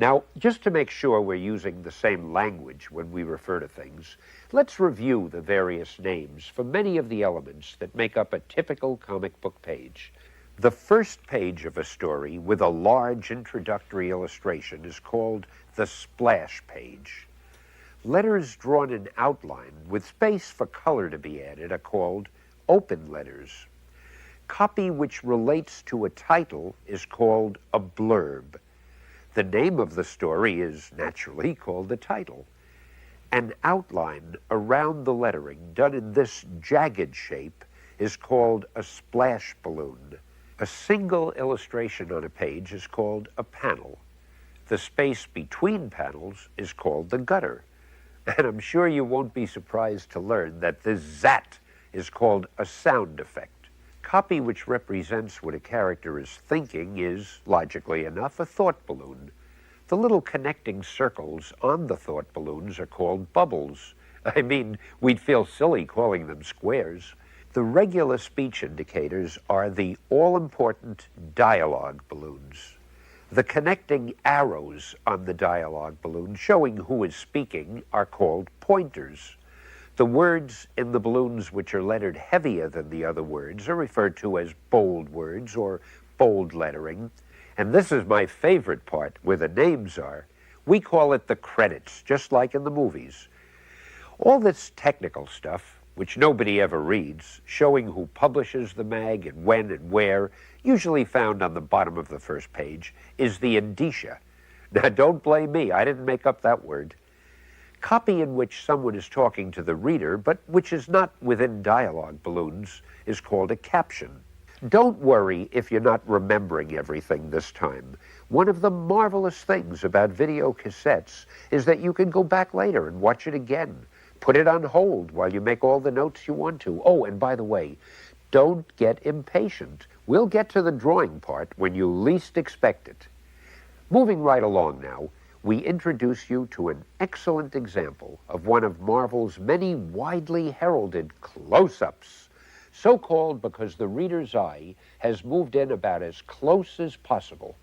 Now, just to make sure we're using the same language when we refer to things, let's review the various names for many of the elements that make up a typical comic book page. The first page of a story with a large introductory illustration is called the splash page. Letters drawn in outline with space for color to be added are called open letters. Copy which relates to a title is called a blurb. The name of the story is naturally called the title. An outline around the lettering done in this jagged shape is called a splash balloon. A single illustration on a page is called a panel. The space between panels is called the gutter. And I'm sure you won't be surprised to learn that this zat is called a sound effect. Copy which represents what a character is thinking is, logically enough, a thought balloon. The little connecting circles on the thought balloons are called bubbles. I mean, we'd feel silly calling them squares. The regular speech indicators are the all-important dialogue balloons. The connecting arrows on the dialogue balloon showing who is speaking are called pointers. The words in the balloons which are lettered heavier than the other words are referred to as bold words or bold lettering. And this is my favorite part, where the names are. We call it the credits, just like in the movies. All this technical stuff, which nobody ever reads, showing who publishes the mag and when and where, usually found on the bottom of the first page, is the indicia. Now, don't blame me, I didn't make up that word. Copy in which someone is talking to the reader, but which is not within dialogue balloons, is called a caption. Don't worry if you're not remembering everything this time. One of the marvelous things about video cassettes is that you can go back later and watch it again. Put it on hold while you make all the notes you want to. Oh, and by the way, don't get impatient. We'll get to the drawing part when you least expect it. Moving right along now, we introduce you to an excellent example of one of Marvel's many widely heralded close-ups, so-called because the reader's eye has moved in about as close as possible.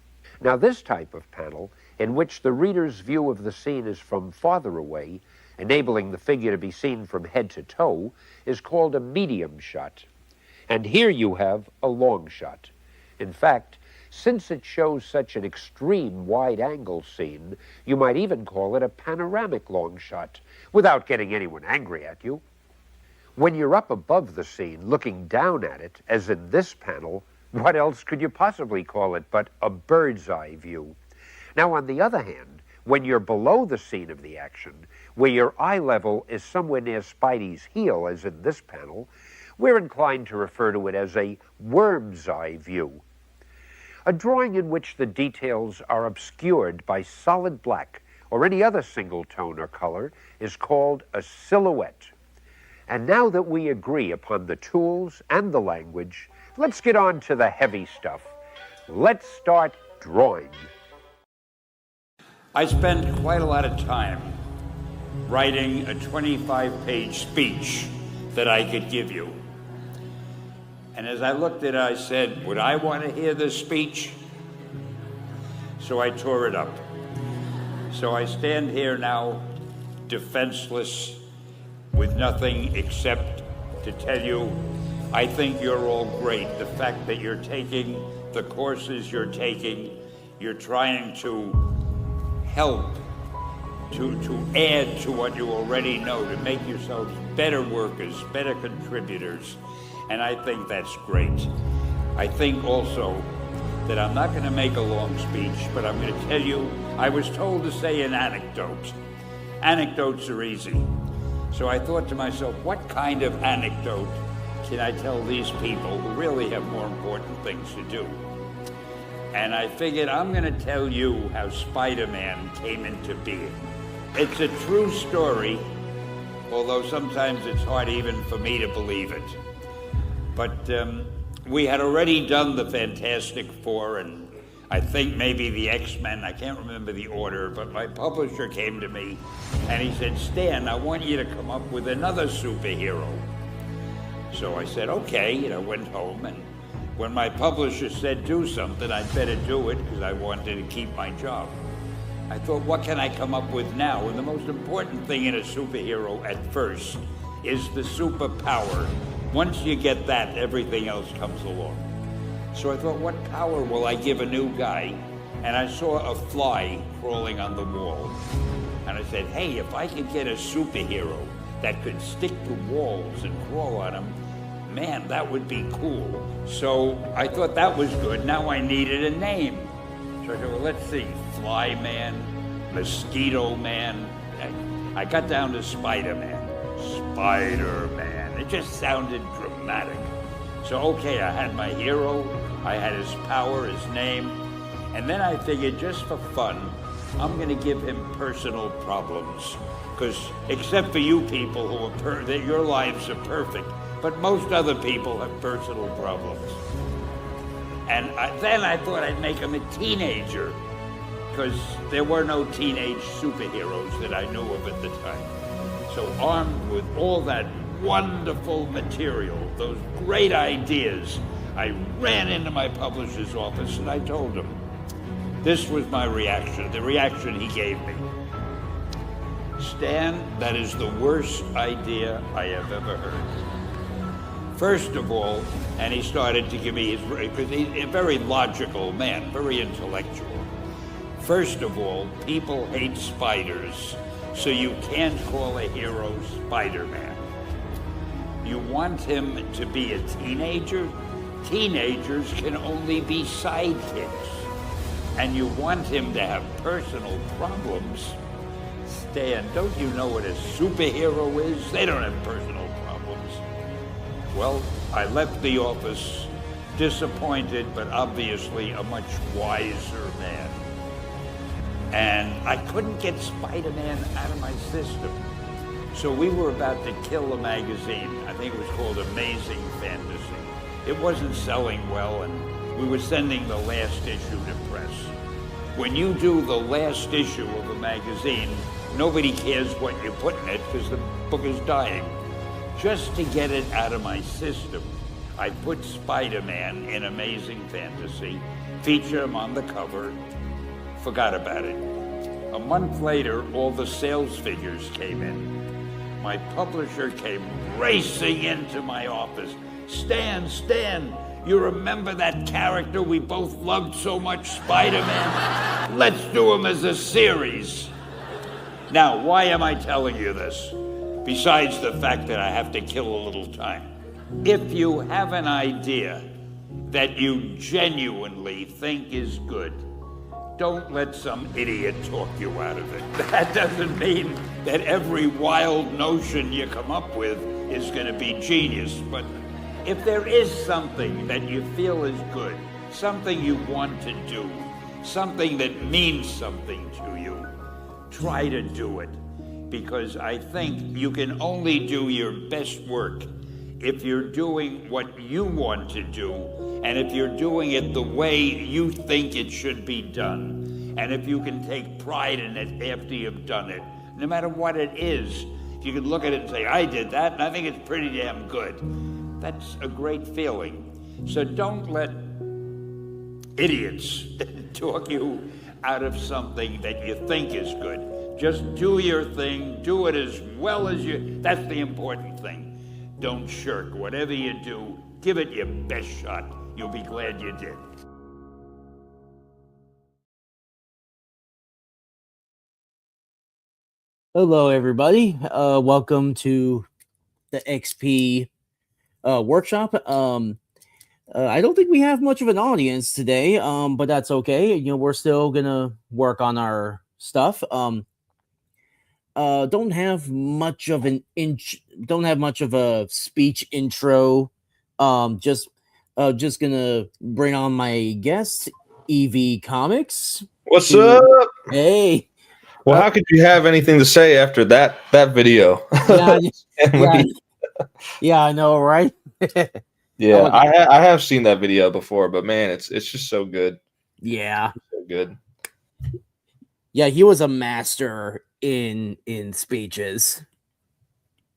Now, this type of panel, in which the reader's view of the scene is from farther away, enabling the figure to be seen from head to toe, is called a medium shot. And here you have a long shot. In fact, since it shows such an extreme wide-angle scene, you might even call it a panoramic long shot, without getting anyone angry at you. When you're up above the scene, looking down at it, as in this panel, what else could you possibly call it but a bird's eye view? Now, on the other hand, when you're below the scene of the action, where your eye level is somewhere near Spidey's heel, as in this panel, we're inclined to refer to it as a worm's eye view. A drawing in which the details are obscured by solid black or any other single tone or color is called a silhouette. And now that we agree upon the tools and the language, let's get on to the heavy stuff. Let's start drawing. I spent quite a lot of time writing a 25-page speech that I could give you. And as I looked at it, I said, would I want to hear this speech? So I tore it up. So I stand here now, defenseless, with nothing except to tell you, I think you're all great. The fact that you're taking the courses you're taking, you're trying to help, to add to what you already know, to make yourselves better workers, better contributors. And I think that's great. I think also that I'm not going to make a long speech, but I'm going to tell you, I was told to say an anecdote. Anecdotes are easy. So I thought to myself, what kind of anecdote can I tell these people who really have more important things to do? And I figured I'm going to tell you how Spider-Man came into being. It's a true story, although sometimes it's hard even for me to believe it. But we had already done the Fantastic Four and I think maybe the X-Men, I can't remember the order, but my publisher came to me and he said, Stan, I want you to come up with another superhero. So I said, okay, and I went home, and when my publisher said do something, I'd better do it because I wanted to keep my job. I thought, what can I come up with now? And the most important thing in a superhero at first is the superpower. Once you get that, everything else comes along. So I thought, what power will I give a new guy? And I saw a fly crawling on the wall. And I said, hey, if I could get a superhero that could stick to walls and crawl on them, man, that would be cool. So I thought that was good. Now I needed a name. So I said, well, let's see, Fly Man, Mosquito Man. I got down to Spider-Man. Spider-Man. It just sounded dramatic. So, okay, I had my hero, I had his power, his name, and then I figured just for fun, I'm gonna give him personal problems. Because except for you people who are that your lives are perfect, but most other people have personal problems. And then I thought I'd make him a teenager, because there were no teenage superheroes that I knew of at the time. So armed with all that wonderful material, those great ideas, I ran into my publisher's office and I told him. This was my reaction, the reaction he gave me. Stan, that is the worst idea I have ever heard. First of all, and he started to give me his, because he's a very logical man, very intellectual. First of all, people hate spiders, so you can't call a hero Spider-Man. You want him to be a teenager? Teenagers can only be sidekicks. And you want him to have personal problems? Stan, don't you know what a superhero is? They don't have personal problems. Well, I left the office disappointed, but obviously a much wiser man. And I couldn't get Spider-Man out of my system. So we were about to kill a magazine. I think it was called Amazing Fantasy. It wasn't selling well, and we were sending the last issue to press. When you do the last issue of a magazine, nobody cares what you put in it because the book is dying. Just to get it out of my system, I put Spider-Man in Amazing Fantasy, feature him on the cover, forgot about it. A month later, all the sales figures came in. My publisher came racing into my office. Stan, you remember that character we both loved so much, Spider-Man? Let's do him as a series. Now, why am I telling you this? Besides the fact that I have to kill a little time. If you have an idea that you genuinely think is good, don't let some idiot talk you out of it. That doesn't mean that every wild notion you come up with is going to be genius, but if there is something that you feel is good, something you want to do, something that means something to you, try to do it. Because I think you can only do your best work if you're doing what you want to do, and if you're doing it the way you think it should be done, and if you can take pride in it after you've done it, no matter what it is, if you can look at it and say, I did that, and I think it's pretty damn good. That's a great feeling. So don't let idiots talk you out of something that you think is good. Just do your thing, do it as well as you, that's the important thing. Don't shirk. Whatever you do, give it your best shot. You'll be glad you did. Hello, everybody. Welcome to the XP workshop. I don't think we have much of an audience today, but that's okay. You know, we're still gonna work on our stuff. Don't have much of a speech intro. Just gonna bring on my guest, EV Comics. What's up? Hey. Well, how could you have anything to say after that video? Yeah, I know, right? Yeah, I have seen that video before, but man, it's just so good. Yeah, so good. Yeah, he was a master in speeches.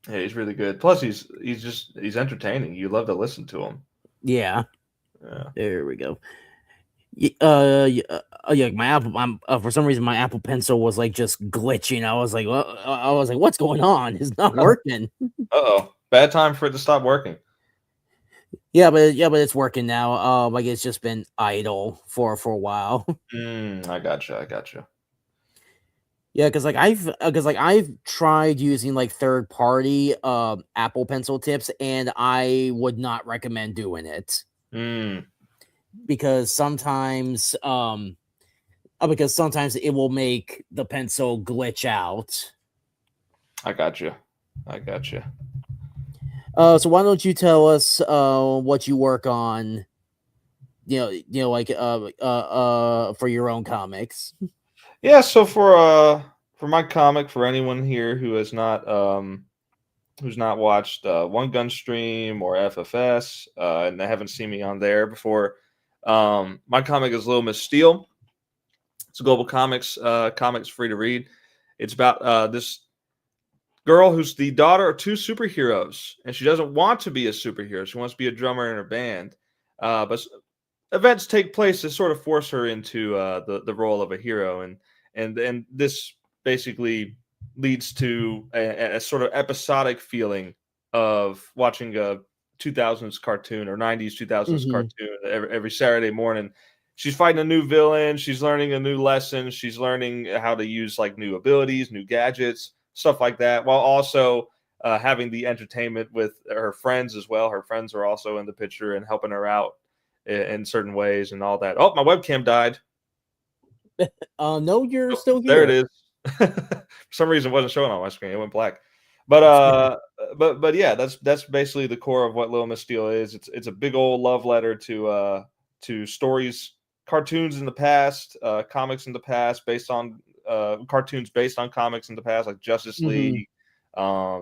Yeah, he's really good. Plus, he's entertaining. You love to listen to him. Yeah. Yeah. There we go. Yeah, my Apple. For some reason, my Apple Pencil was like just glitching. I was like, what's going on? It's not working. Uh-oh. Bad time for it to stop working. Yeah, but it's working now. Like it's just been idle for a while. I gotcha. Yeah, because I've tried using like third party Apple Pencil tips, and I would not recommend doing it because sometimes it will make the pencil glitch out. I gotcha. So why don't you tell us what you work on? Like for your own comics. Yeah, so for my comic, for anyone here who has not who's not watched One Gun Stream or FFS, and they haven't seen me on there before, my comic is Little Miss Steel. It's a Global Comics comics, free to read. It's about this girl who's the daughter of two superheroes, and she doesn't want to be a superhero. She wants to be a drummer in her band, but events take place to sort of force her into the role of a hero, and this basically leads to a sort of episodic feeling of watching a 2000s cartoon or 90s 2000s cartoon every Saturday morning. She's fighting a new villain, she's learning a new lesson, she's learning how to use like new abilities, new gadgets, stuff like that, while also having the entertainment with her friends as well. Her friends are also in the picture and helping her out in certain ways and all that. Oh, my webcam died. No, you're still here. There it is. For some reason, it wasn't showing on my screen. It went black. But yeah, that's basically the core of what Little Miss Steel is. It's a big old love letter to stories, cartoons in the past, comics in the past, based on cartoons based on comics in the past, like Justice League,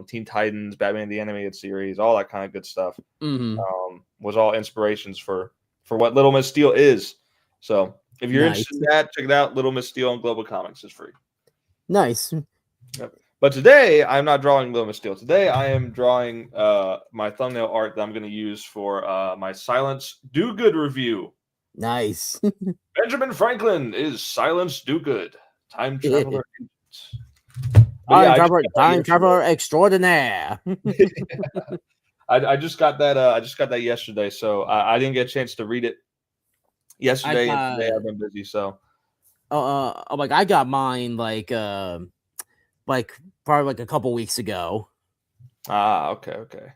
Teen Titans, Batman the Animated Series, all that kind of good stuff. Was all inspirations for what Little Miss Steel is. So if you're interested in that, check it out. Little Miss Steel on Global Comics is free. Nice. Yep. But today I'm not drawing Little Miss Steel. Today I am drawing my thumbnail art that I'm going to use for my Silence Do Good review. Nice. Benjamin Franklin is Silence Do Good. Time traveler. Time traveler extraordinaire. I just got that. I just got that yesterday, so I didn't get a chance to read it yesterday. And today I've been busy, so. Like I got mine like probably like a couple weeks ago. Okay.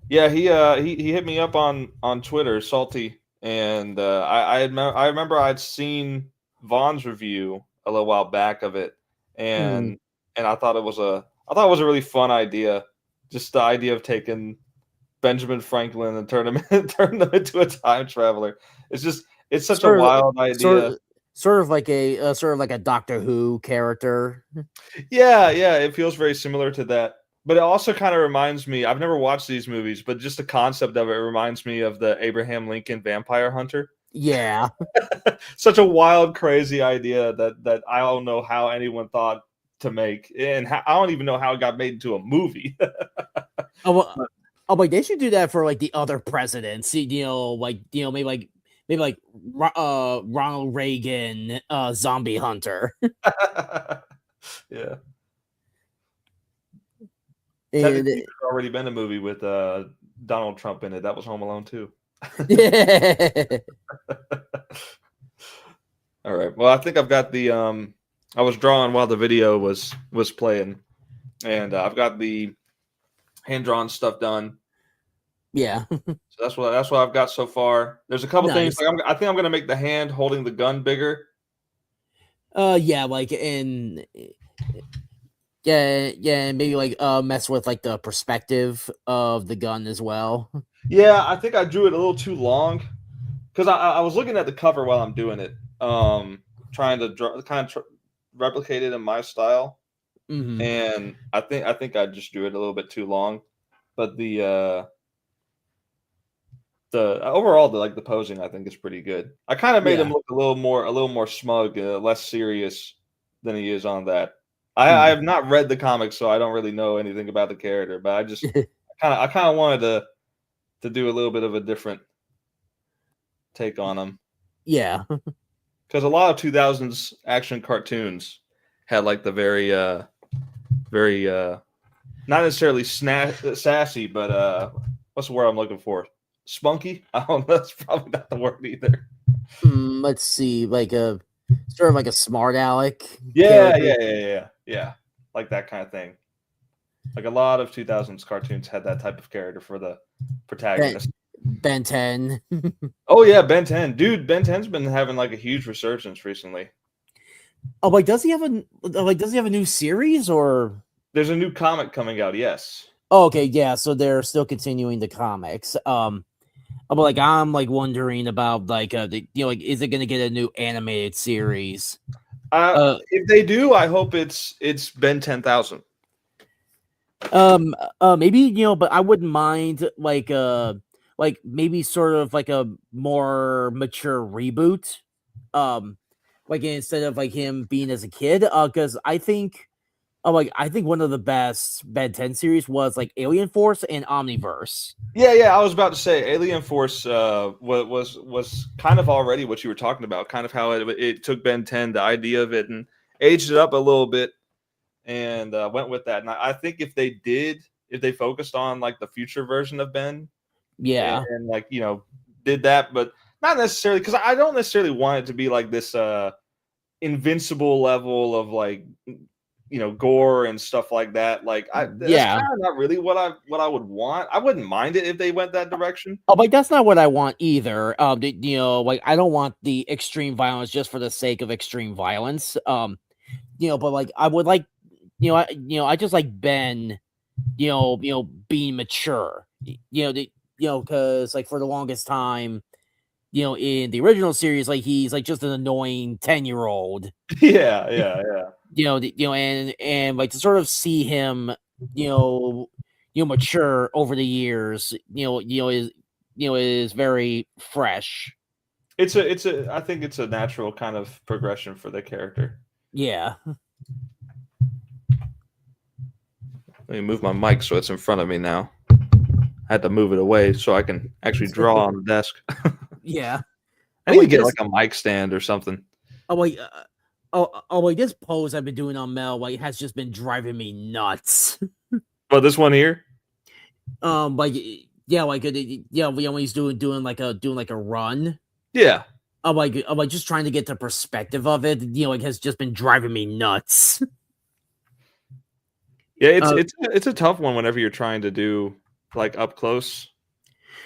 Yeah, he hit me up on Twitter, Salty, and I remember I'd seen Vaughn's review a little while back of it, and I thought it was a really fun idea, just the idea of taking Benjamin Franklin and turn him into a time traveler. It's such a wild idea. Sort of like a Doctor Who character. Yeah, it feels very similar to that. But it also kind of reminds me, I've never watched these movies, but just the concept of it reminds me of the Abraham Lincoln Vampire Hunter. Yeah. Such a wild, crazy idea that I don't know how anyone thought to make. And I don't even know how it got made into a movie. Like they should do that for like the other presidents, maybe like Ronald Reagan, Zombie Hunter. Yeah. And there's already been a movie with Donald Trump in it. That was Home Alone 2. Yeah. All right. Well, I think I've got the I was drawing while the video was playing, and I've got the hand drawn stuff done. Yeah. So that's what I've got so far. There's a couple things. Like I think I'm gonna make the hand holding the gun bigger. Yeah, like maybe like mess with like the perspective of the gun as well. Yeah, I think I drew it a little too long because I was looking at the cover while I'm doing it, trying to replicate it in my style, and I think I just drew it a little bit too long, but the overall the posing I think is pretty good. I kind of made him look a little more smug, less serious than he is on that. I have not read the comics, so I don't really know anything about the character, but I just I kind of wanted to do a little bit of a different take on him. Yeah. Because a lot of 2000s action cartoons had like the very not necessarily sassy, but what's the word I'm looking for? Spunky? I don't know. That's probably not the word either. Let's see, like a sort of like a smart aleck Yeah, character. yeah, yeah, yeah, yeah. Like that kind of thing. Like a lot of 2000s cartoons had that type of character for the protagonist. Ben 10. Oh yeah, Ben 10. Dude, Ben 10's been having like a huge resurgence recently. Oh, like does he have a new series or? There's a new comic coming out, yes. Oh, okay, yeah. So they're still continuing the comics. But like I'm like wondering about like like is it gonna get a new animated series? If they do, I hope it's Ben 10,000. Maybe but I wouldn't mind like maybe sort of like a more mature reboot. Like instead of like him being as a kid, because I think one of the best Ben 10 series was like Alien Force and Omniverse. Yeah. I was about to say Alien Force was kind of already what you were talking about, kind of how it took Ben 10, the idea of it, and aged it up a little bit, and went with that. And I think if they focused on like the future version of Ben, Yeah. and like did that, but not necessarily, because I don't necessarily want it to be like this invincible level of like gore and stuff like that. Like that's Yeah. kind of not really what I would want. I wouldn't mind it if they went that direction. Oh, like that's not what I want either. Like I don't want the extreme violence just for the sake of extreme violence. But like I would like, I just like Ben, being mature. Because like for the longest time, in the original series, like he's like just an annoying 10-year-old. Yeah. And like to sort of see him, mature over the years, is very fresh. I think it's a natural kind of progression for the character. Yeah. Let me move my mic so it's in front of me now. I had to move it away so I can actually draw on the desk. Yeah. I need to get like a mic stand or something. Oh wait, wait, this pose I've been doing on Mel like has just been driving me nuts. But this one here, like when he's doing like a run. Yeah. I'm like just trying to get the perspective of it. It has just been driving me nuts. Yeah, it's a tough one whenever you're trying to do like up close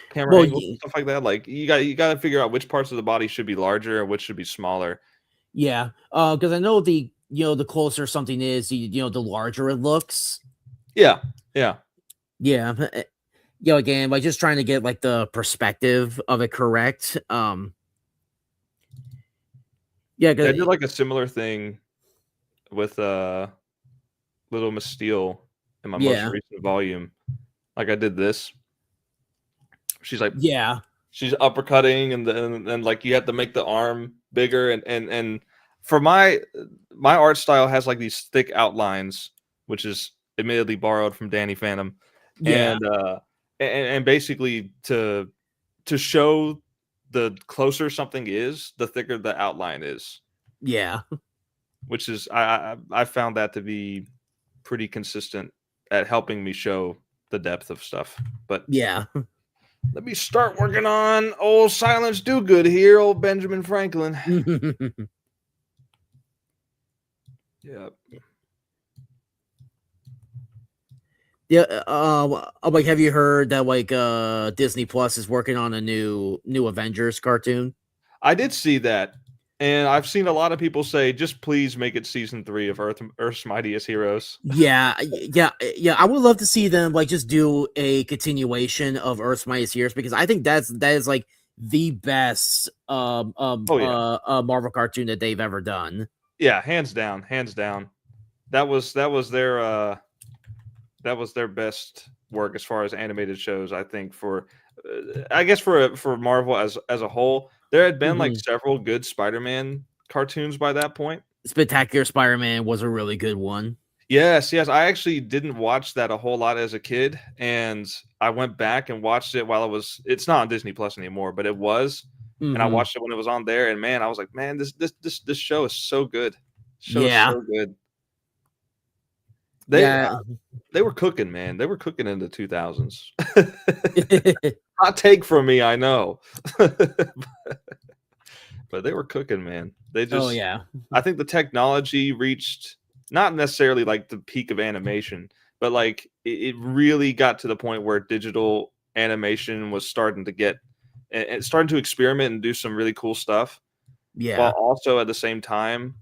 camera angles and stuff like that. Like you got to figure out which parts of the body should be larger and which should be smaller. Yeah, because I know the closer something is, the larger it looks. Yeah. Again, like just trying to get like the perspective of it correct. I did like a similar thing with Little Miss Steel in my most recent volume. Like I did this. She's like, she's uppercutting, and then like you have to make the arm bigger, and for my art style has like these thick outlines, which is admittedly borrowed from Danny Phantom, and basically to show the closer something is, the thicker the outline is. Yeah, which is I found that to be pretty consistent at helping me show the depth of stuff. But yeah. Let me start working on old Silence Do-Good here, old Benjamin Franklin. Yeah. Yeah. Like, have you heard that like Disney Plus is working on a new Avengers cartoon? I did see that, and I've seen a lot of people say, "Just please make it season 3 of Earth's Mightiest Heroes." Yeah. I would love to see them like just do a continuation of Earth's Mightiest Heroes, because I think that is like the best Marvel cartoon that they've ever done. Yeah, hands down. That was their best work as far as animated shows. I think for Marvel as a whole. There had been like several good Spider-Man cartoons by that point. Spectacular Spider-Man was a really good one. Yes. I actually didn't watch that a whole lot as a kid, and I went back and watched it while it's not on Disney Plus anymore, but it was. and I Mhm. watched it when it was on there, and man, I was like, man, this show is so good. Show is Yeah. so good. They Yeah. they were cooking, man. They were cooking in the 2000s. Hot take from me, I know. But they were cooking, man. They Oh just yeah. I think the technology reached not necessarily like the peak of animation, but like it really got to the point where digital animation was starting to get and starting to experiment and do some really cool stuff. While Yeah. also at the same time,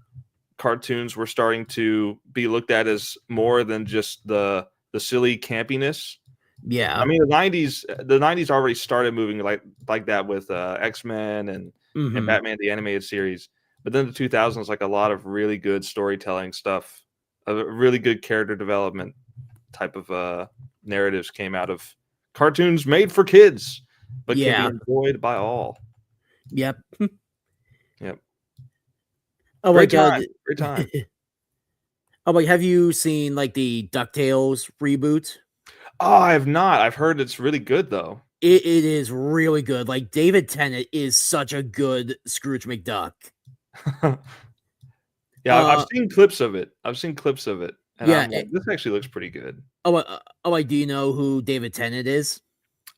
cartoons were starting to be looked at as more than just the silly campiness. I Yeah. mean, the 90s already started moving like that with X-Men and Mhm. Batman the animated series. But then the 2000s, like a lot of really good storytelling stuff, a really good character development type of narratives came out of cartoons made for kids, but can be Yeah. enjoyed by all. Yep. Yep, Oh, great like time, great time. oh, like have you seen like the DuckTales reboot? Oh, I have not. I've heard it's really good though. It is really good. Like David Tennant is such a good Scrooge McDuck. Yeah, I've Uh, seen clips of it. I've seen clips of it, and yeah. I'm like, this actually looks pretty good. Like, do you know who David Tennant is?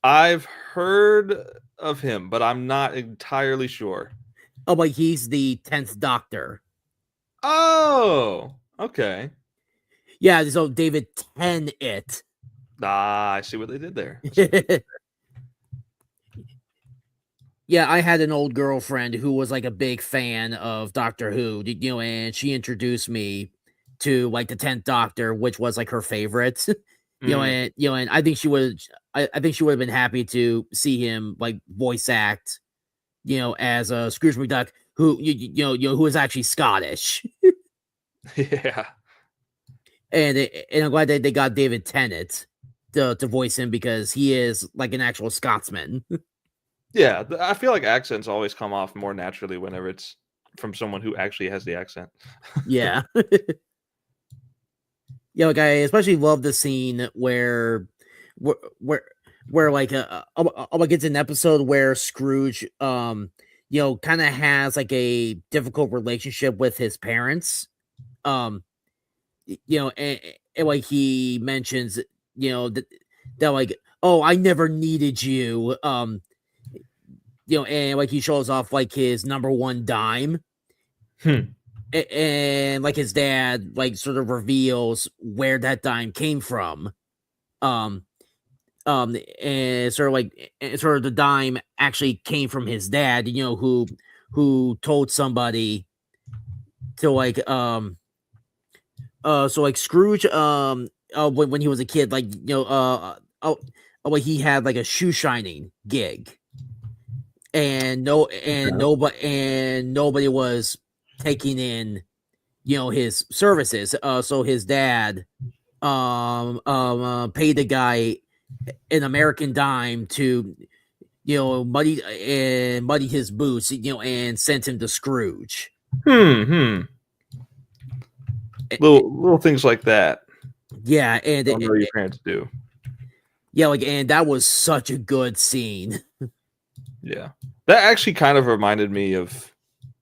I've heard of him, but I'm not entirely sure. Oh, like he's the 10th Doctor. Oh, okay. Yeah, so David Tennant. Ah, I see what they did there. I see what they- Yeah, I had an old girlfriend who was like a big fan of Doctor Who, and she introduced me to like the 10th Doctor, which was like her favorite. Mm. And I think I think she would have been happy to see him like voice act, as a Scrooge McDuck who who is actually Scottish. Yeah. And I'm glad that they got David Tennant to voice him because he is like an actual Scotsman. Yeah, I feel like accents always come off more naturally whenever it's from someone who actually has the accent. Yeah. Yeah, like I especially love the scene where where where like it's an episode where Scrooge kind of has like a difficult relationship with his parents. Um and like he mentions that like, oh, I never needed you. And like he shows off like his number one dime. Hmm. And like his dad like sort of reveals where that dime came from. Um and sort of the dime actually came from his dad, who told somebody to like so like Scrooge when he was a kid, like like he had like a shoe shining gig, and nobody was taking in his services. So his dad paid the guy an American dime to muddy his boots, and sent him to Scrooge. Hmm. Eh, Little things like that. Yeah, and I don't know your parents do. yeah, like, and that was such a good scene. Yeah, that actually kind of reminded me of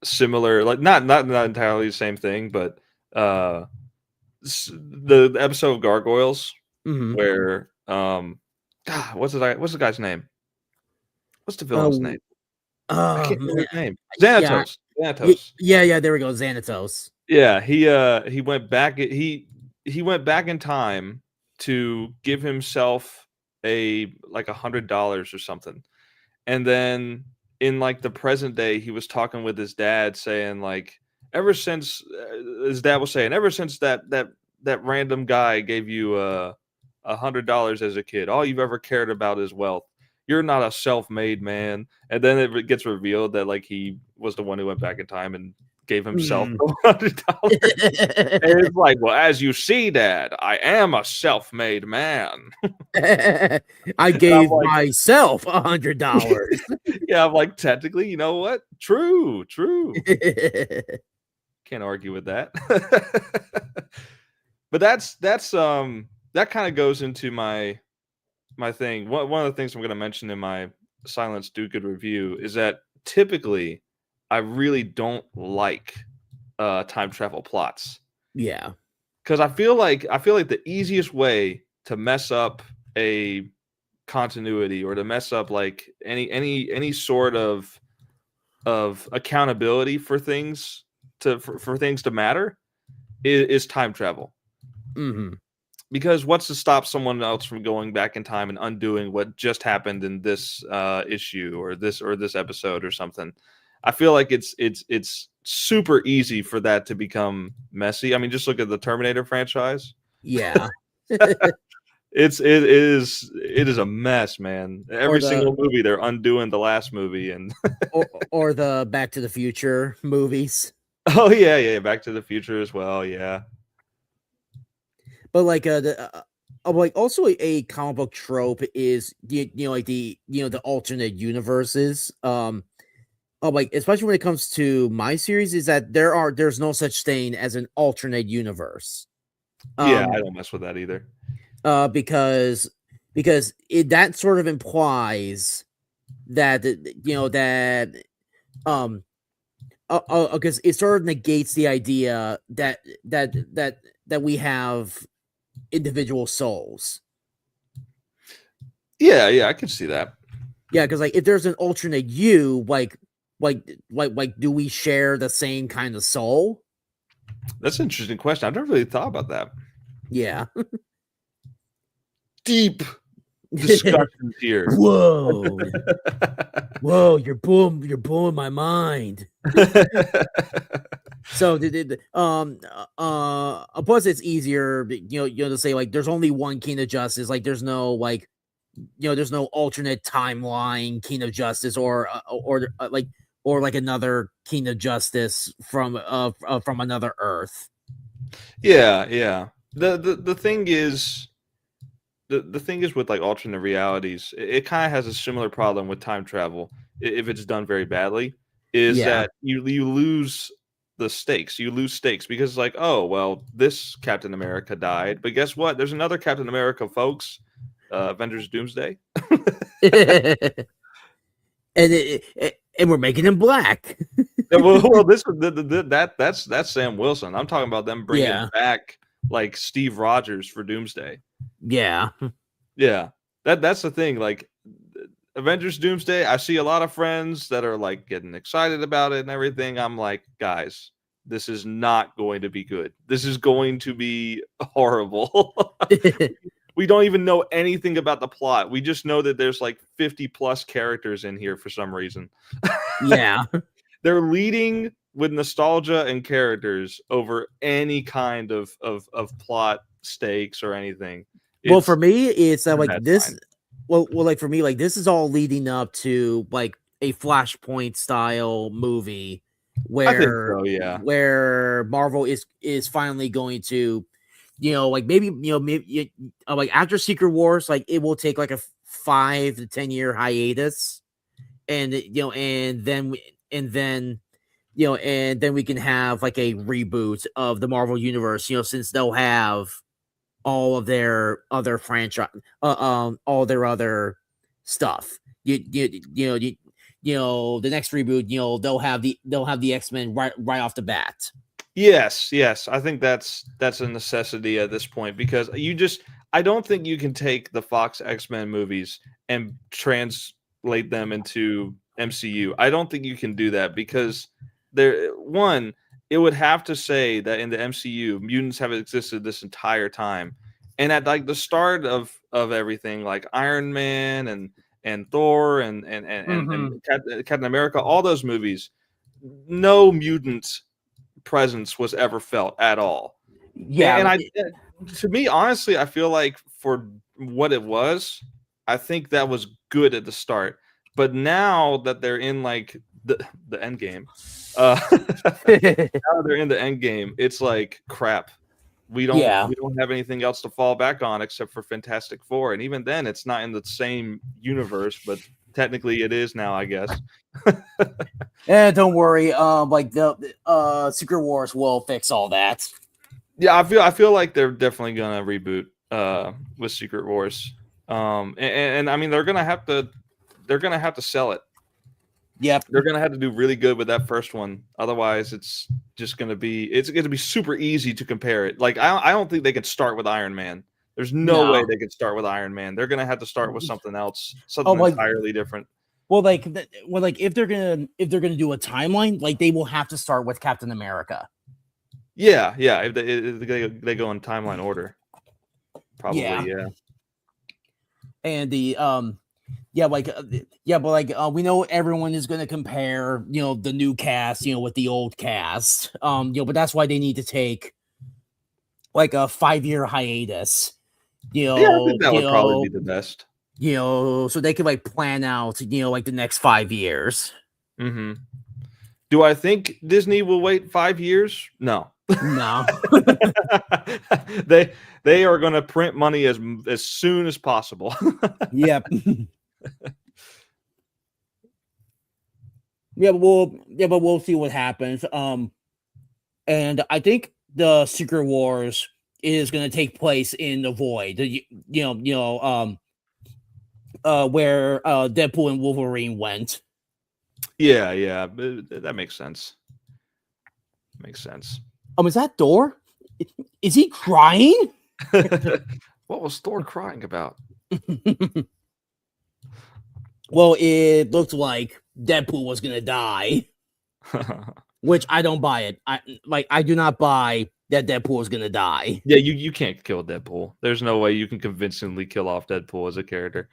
similar, like not entirely the same thing, but the episode of Gargoyles Mhm. where God, what's the guy's name? What's the villain's Oh, name? I can't remember man. his name. Yeah, Xanatos. Xanatos. yeah, there we go, Xanatos. Yeah, he went back. He went back in time to give himself $100 or something, and then in like the present day, he was talking with his dad, saying like, ever since his dad was saying, ever since that random guy gave you $100 as a kid, all you've ever cared about is wealth. You're not a self-made man. And then it gets revealed that like he was the one who went back in time and gave himself Mm. $100. And it's like, well, as you see, Dad, I am a self-made man. I gave like- myself $100. Yeah, I'm like, technically, you know what? True. Can't argue with that. But that's that kind of goes into my thing. One of the things I'm going to mention in my Silence Do Good review is that typically I really don't like time travel plots Yeah. because I feel like the easiest way to mess up a continuity or to mess up like any sort of accountability for things for things to matter is time travel. Mm-hmm. Because what's to stop someone else from going back in time and undoing what just happened in this issue or this episode or something? I feel like it's super easy for that to become messy. I mean, just look at the Terminator franchise. Yeah. It is a mess, man. Every the- single movie they're undoing the last movie, and or the Back to the Future movies. oh yeah, Back to the Future as well. Yeah, But like like also a comic book trope is like the the alternate universes. Like especially when it comes to my series, is that there's no such thing as an alternate universe. yeah, I don't mess with that either. Because that sort of implies that that because it sort of negates the idea that we have individual souls. Yeah, I can see that. Yeah, because like if there's an alternate you, like do we share the same kind of soul? That's an interesting question. I've never really thought about that. Yeah. Deep discussions here. Whoa. Whoa, you're blowing my mind. So plus it's easier, to say like there's only one King of Justice, like there's no like there's no alternate timeline King of Justice or like another King of Justice from another Earth. Yeah. The thing is the thing is with like alternate realities, it kind of has a similar problem with time travel if it's done very badly, is that you lose the stakes. You lose stakes because like, oh, well, this Captain America died, but guess what? There's another Captain America, folks. Avengers Doomsday. and we're making him black. well, that's Sam Wilson. I'm talking about them bringing back like Steve Rogers for Doomsday. Yeah. Yeah. That's the thing. Like Avengers Doomsday, I see a lot of friends that are like getting excited about it and everything. I'm like, guys, this is not going to be good. This is going to be horrible. We don't even know anything about the plot. We just know that there's like 50 plus characters in here for some reason. Yeah. They're leading with nostalgia and characters over any kind of plot stakes or anything. Well, for me, it's like this. Fine. Well, like for me, like this is all leading up to like a Flashpoint style movie where where Marvel is finally going to, like maybe like after Secret Wars, like it will take like a 5 to 10 year hiatus, and and then we can have like a reboot of the Marvel universe, since they'll have all of their other franchise, all their other stuff. The next reboot, they'll have the X-Men right off the bat. Yes. I think that's a necessity at this point because I don't think you can take the Fox X-Men movies and translate them into MCU. I don't think you can do that because it would have to say that in the MCU, mutants have existed this entire time. And at like the start of everything, like Iron Man and Thor and Captain America, all those movies, no mutant presence was ever felt at all. Yeah. And to me, honestly, I feel like for what it was, I think that was good at the start. But now that they're in like the end game, now they're in the end game, it's like crap. We don't have anything else to fall back on except for Fantastic Four, and even then, it's not in the same universe, but technically it is now, I guess. Yeah, don't worry. Like the Secret Wars will fix all that. Yeah, I feel like they're definitely gonna reboot with Secret Wars. And I mean they're gonna have to sell it. Yep. They're gonna have to do really good with that first one. Otherwise, it's gonna be super easy to compare it. Like I don't think they could start with Iron Man. There's no way No. they could start with Iron Man. They're gonna have to start with something else, Oh, something like entirely different. well, like if they're gonna do a timeline, like they will have to start with Captain America. Yeah. If they go in timeline order, probably. Yeah. And the we know everyone is going to compare, the new cast, with the old cast. But that's why they need to take like a 5-year hiatus. Yeah, I think that would probably be the best. So they could like plan out, like the next 5 years. Mm-hmm. Do I think Disney will wait 5 years? No. No. They are going to print money as soon as possible. Yep. But we'll see what happens. And I think the Secret Wars is going to take place in the Void. Where Deadpool and Wolverine went. Yeah, that makes sense. Makes sense. Is that Thor? Is he crying? What was Thor crying about? Well, it looked like Deadpool was gonna die, which I don't buy it. I do not buy that Deadpool is gonna die. Yeah, you can't kill Deadpool. There's no way you can convincingly kill off Deadpool as a character.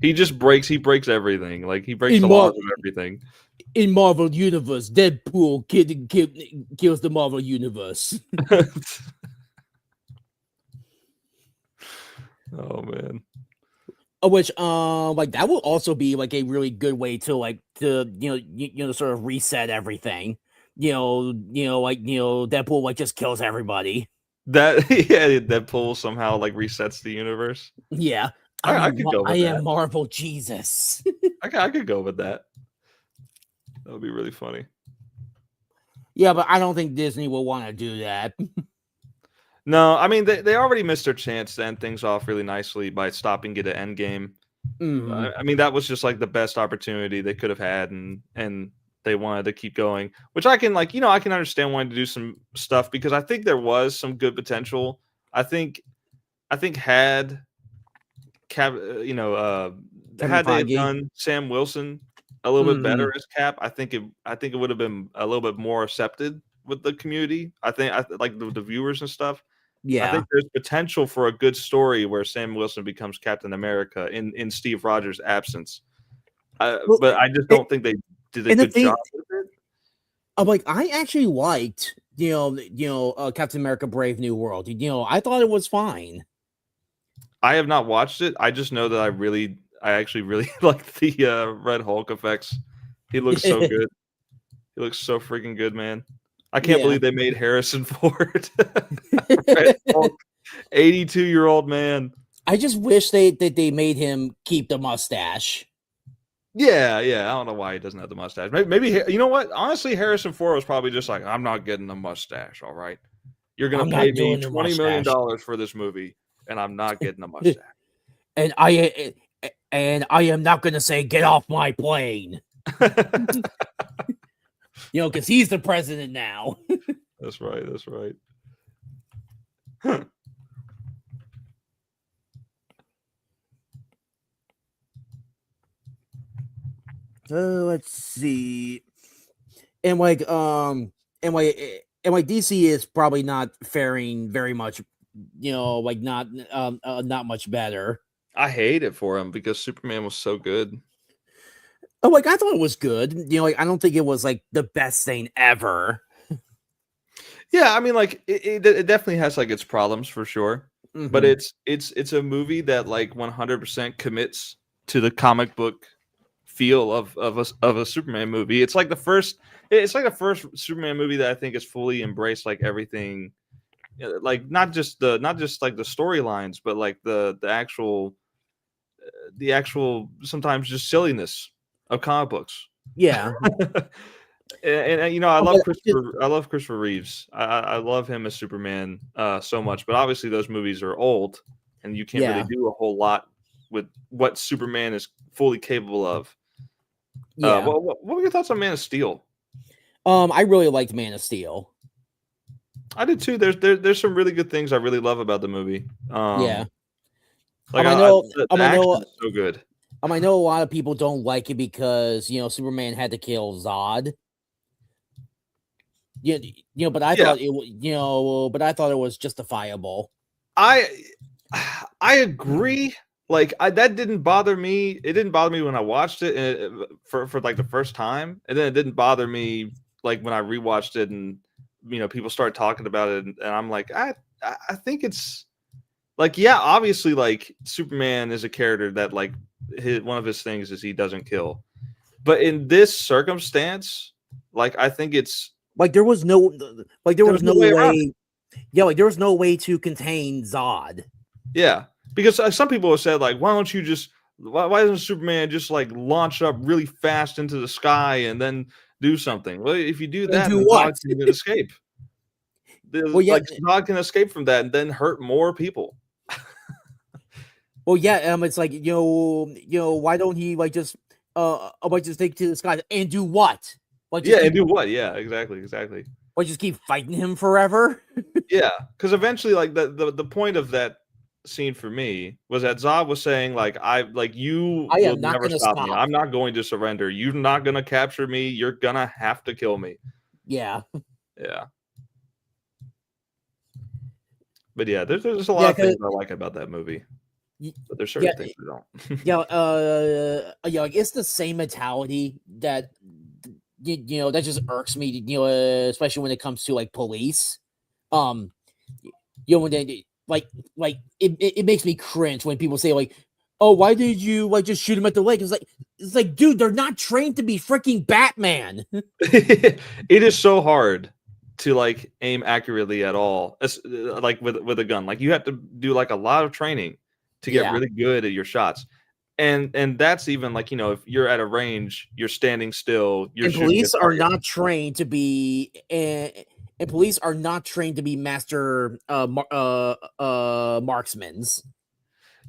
He breaks everything. Like he breaks the laws of everything. In Marvel Universe, Deadpool kills the Marvel Universe. Oh man. Which that will also be like a really good way to sort of reset everything. Deadpool like just kills everybody. Deadpool somehow like resets the universe. Yeah. I could go with I that. am Marvel Jesus. I could go with that. That would be really funny. Yeah, but I don't think Disney will want to do that. No, I mean they already missed their chance to end things off really nicely by stopping it at Endgame. Mm-hmm. I mean that was just like the best opportunity they could have had, and they wanted to keep going, which I can I can understand wanting to do some stuff because I think there was some good potential. I think had Cap, had they done Sam Wilson a little bit better as Cap, I think it would have been a little bit more accepted with the community. I think like the viewers and stuff. Yeah, I think there's potential for a good story where Sam Wilson becomes Captain America in Steve Rogers' absence. But I just don't think they did a good job with it. I actually liked Captain America: Brave New World. I thought it was fine. I have not watched it. I just know that I actually really like the Red Hulk effects. He looks so good. He looks so freaking good, man. I can't believe they made Harrison Ford Red Hulk, 82-year-old man. I just wish that they made him keep the mustache. Yeah. I don't know why he doesn't have the mustache. Maybe you know what? Honestly, Harrison Ford was probably just like, I'm not getting the mustache. All right, you're gonna pay me $20 million for this movie, and I'm not getting a mustache. And I am not gonna say get off my plane. Because he's the president now. That's right. Let's see. And DC is probably not faring very much, not much better. I hate it for him because Superman was so good. Oh, I thought it was good. I don't think it was like the best thing ever. Yeah, I mean, like it definitely has like its problems for sure, but it's a movie that like 100% commits to the comic book feel of a Superman movie. It's like the first Superman movie that I think is fully embraced like everything, like not just like the storylines, but like the actual sometimes just silliness of comic books. Yeah. and I love Christopher Reeves. I love him as Superman so much, but obviously those movies are old and you can't really do a whole lot with what Superman is fully capable of. Yeah. What were your thoughts on Man of Steel? I really liked Man of Steel. I did too. There's some really good things I really love about the movie. Yeah. Like I know. the I action know. is so good. I know a lot of people don't like it because Superman had to kill Zod. But I Yeah. thought it was justifiable. I agree. Like that didn't bother me. It didn't bother me when I watched it for like the first time, and then it didn't bother me like when I rewatched it and people started talking about it, and I'm like, I think it's like, yeah, obviously, like Superman is a character that like one of his things is he doesn't kill, but in this circumstance, like I think it's like there was no no way around it. way. Yeah, like there was no way to contain Zod. Yeah, because some people have said like, why doesn't Superman just like launch up really fast into the sky and then do something? Well, if you do that, then what? Zod can escape. Well, yeah. Like Zod can escape from that and then hurt more people. Well, yeah, it's like why don't he just take to the sky and do what? Like and do what? Yeah, exactly. Like just keep fighting him forever. Yeah, because eventually, like the point of that scene for me was that Zod was saying like, you will never stop me. I'm not going to surrender. You're not going to capture me. You're gonna have to kill me. Yeah. But yeah, there's a lot of things I like about that movie. But there's certain things I don't. Like it's the same mentality that that just irks me, especially when it comes to like police. When they it makes me cringe when people say like, oh, why did you just shoot him at the leg? It's like, dude, they're not trained to be freaking Batman. It is so hard to like aim accurately at all. Like with a gun. Like you have to do like a lot of training to get really good at your shots. And that's even like, if you're at a range, you're standing still. And police are not trained to be and police are not trained to be master marksmen.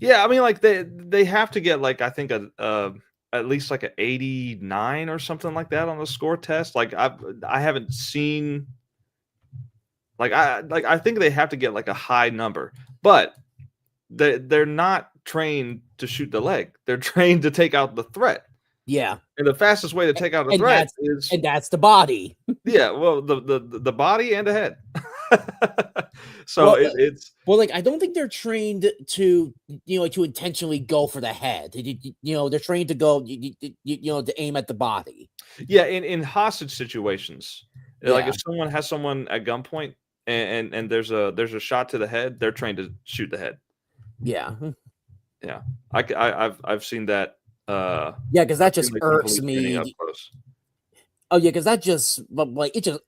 Yeah, I mean, like they have to get like I think at least like an 89 or something like that on the score test. Like I haven't seen I think they have to get like a high number, but they're not trained to shoot the leg. They're trained to take out the threat. Yeah. And the fastest way to take out a threat is that's the body. Yeah, well, the body and the head. So it's like I don't think they're trained to to intentionally go for the head. They're trained to go to aim at the body. Yeah, in hostage situations, like if someone has someone at gunpoint and there's a shot to the head, they're trained to shoot the head. Yeah. Yeah, I've seen that. Because that just irks me. Oh yeah, because that just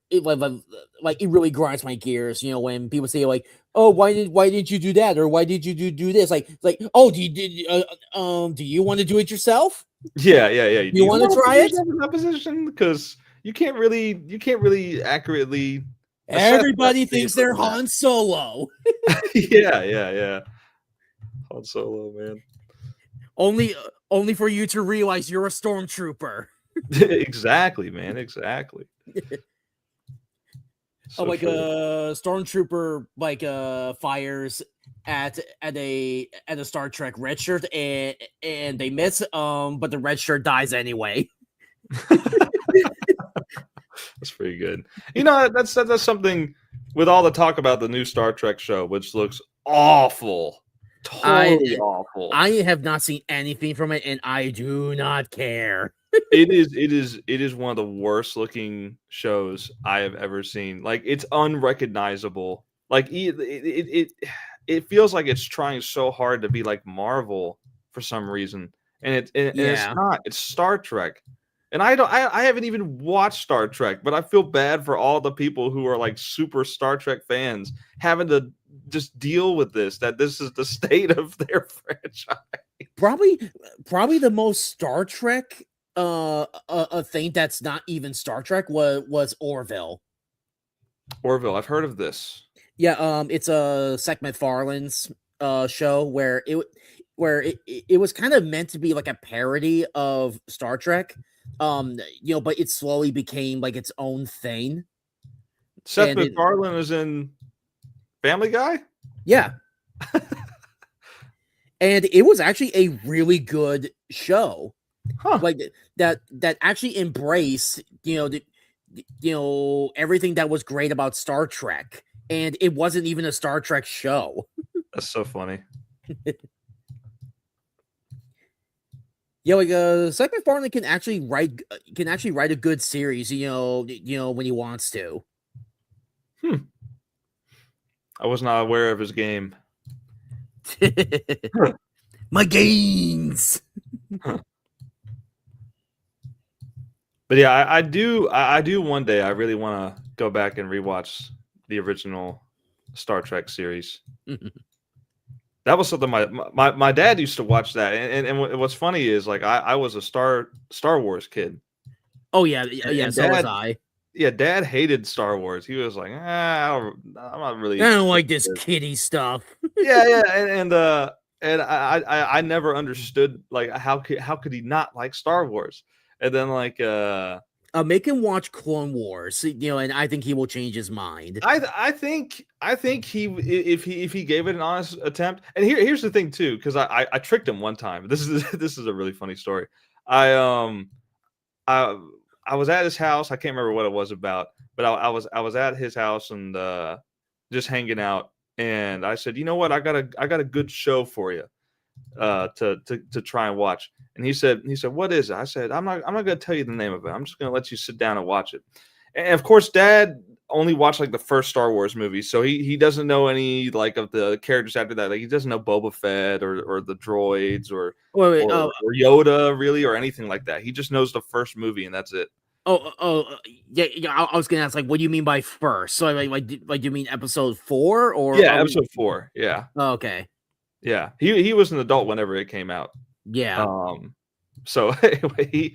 it really grinds my gears. When people say like, "Oh, why did you do that?" or "Why did you do this?" Like, "Oh, do you want to do it yourself?" Yeah. You want to try it in that position because you can't really accurately. Everybody thinks they're Han Solo. Yeah. Han Solo, man. Only for you to realize you're a stormtrooper. Exactly, man. Exactly. So like a stormtrooper fires at a Star Trek red shirt and they miss, but the red shirt dies anyway. That's pretty good. That's something with all the talk about the new Star Trek show, which looks awful. Totally awful. I have not seen anything from it, and I do not care. It is one of the worst looking shows I have ever seen. Like it's unrecognizable. Like it feels like it's trying so hard to be like Marvel for some reason, and it's not. It's Star Trek. And I haven't even watched Star Trek, but I feel bad for all the people who are like super Star Trek fans having to just deal with this, that this is the state of their franchise. Probably the most Star Trek a thing that's not even Star Trek was Orville. Orville, I've heard of this. Yeah, it's a Seth MacFarlane's show where it was kind of meant to be like a parody of Star Trek. But it slowly became like its own thing. Seth And MacFarlane is in Family Guy? Yeah. And it was actually a really good show. Huh. Like that actually embraced, everything that was great about Star Trek. And it wasn't even a Star Trek show. That's so funny. Seth MacFarlane can actually write a good series, when he wants to. I was not aware of his game. My gains. But yeah, I do one day. I really want to go back and rewatch the original Star Trek series. That was something my dad used to watch that, and what's funny is like I was a Star Wars kid. Oh yeah, And so was I. Yeah, Dad hated Star Wars. He was like, I'm not really. I don't like this kiddie stuff. Yeah, and I never understood like how could he not like Star Wars? And then like make him watch Clone Wars, and I think he will change his mind. I think he if he gave it an honest attempt. And here's the thing too, because I tricked him one time. This is a really funny story. I was at his house. I can't remember what it was about, but I was at his house and just hanging out. And I said, you know what? I got a good show for you to try and watch. And he said, what is it? I said, I'm not going to tell you the name of it. I'm just going to let you sit down and watch it. And of course, Dad only watched like the first Star Wars movie, so he doesn't know any like of the characters after that. Like he doesn't know Boba Fett or the droids or Yoda really or anything like that. He just knows the first movie and that's it. Yeah. I was gonna ask, like, what do you mean by first? So like do you mean episode 4 or episode 4? Yeah. Oh, okay. Yeah, he was an adult whenever it came out. Yeah. So anyway,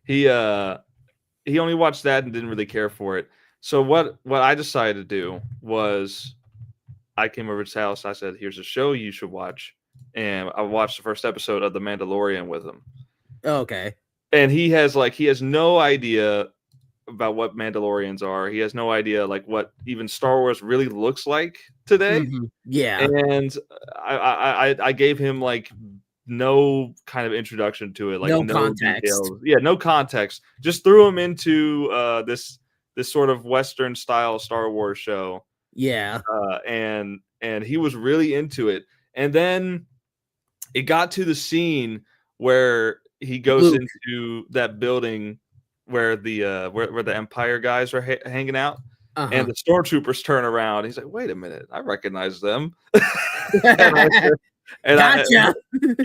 he only watched that and didn't really care for it. So what I decided to do was I came over to his house. I said, here's a show you should watch. And I watched the first episode of The Mandalorian with him. Okay. And he has no idea about what Mandalorians are. He has no idea like what even Star Wars really looks like today. Mm-hmm. Yeah. And I gave him like no kind of introduction to it, like no context. Details. Yeah, no context. Just threw him into this sort of Western style Star Wars show. Yeah. And he was really into it. And then it got to the scene where he goes into that building where the where the Empire guys are hanging out. And the stormtroopers turn around. He's like, wait a minute, I recognize them. And gotcha.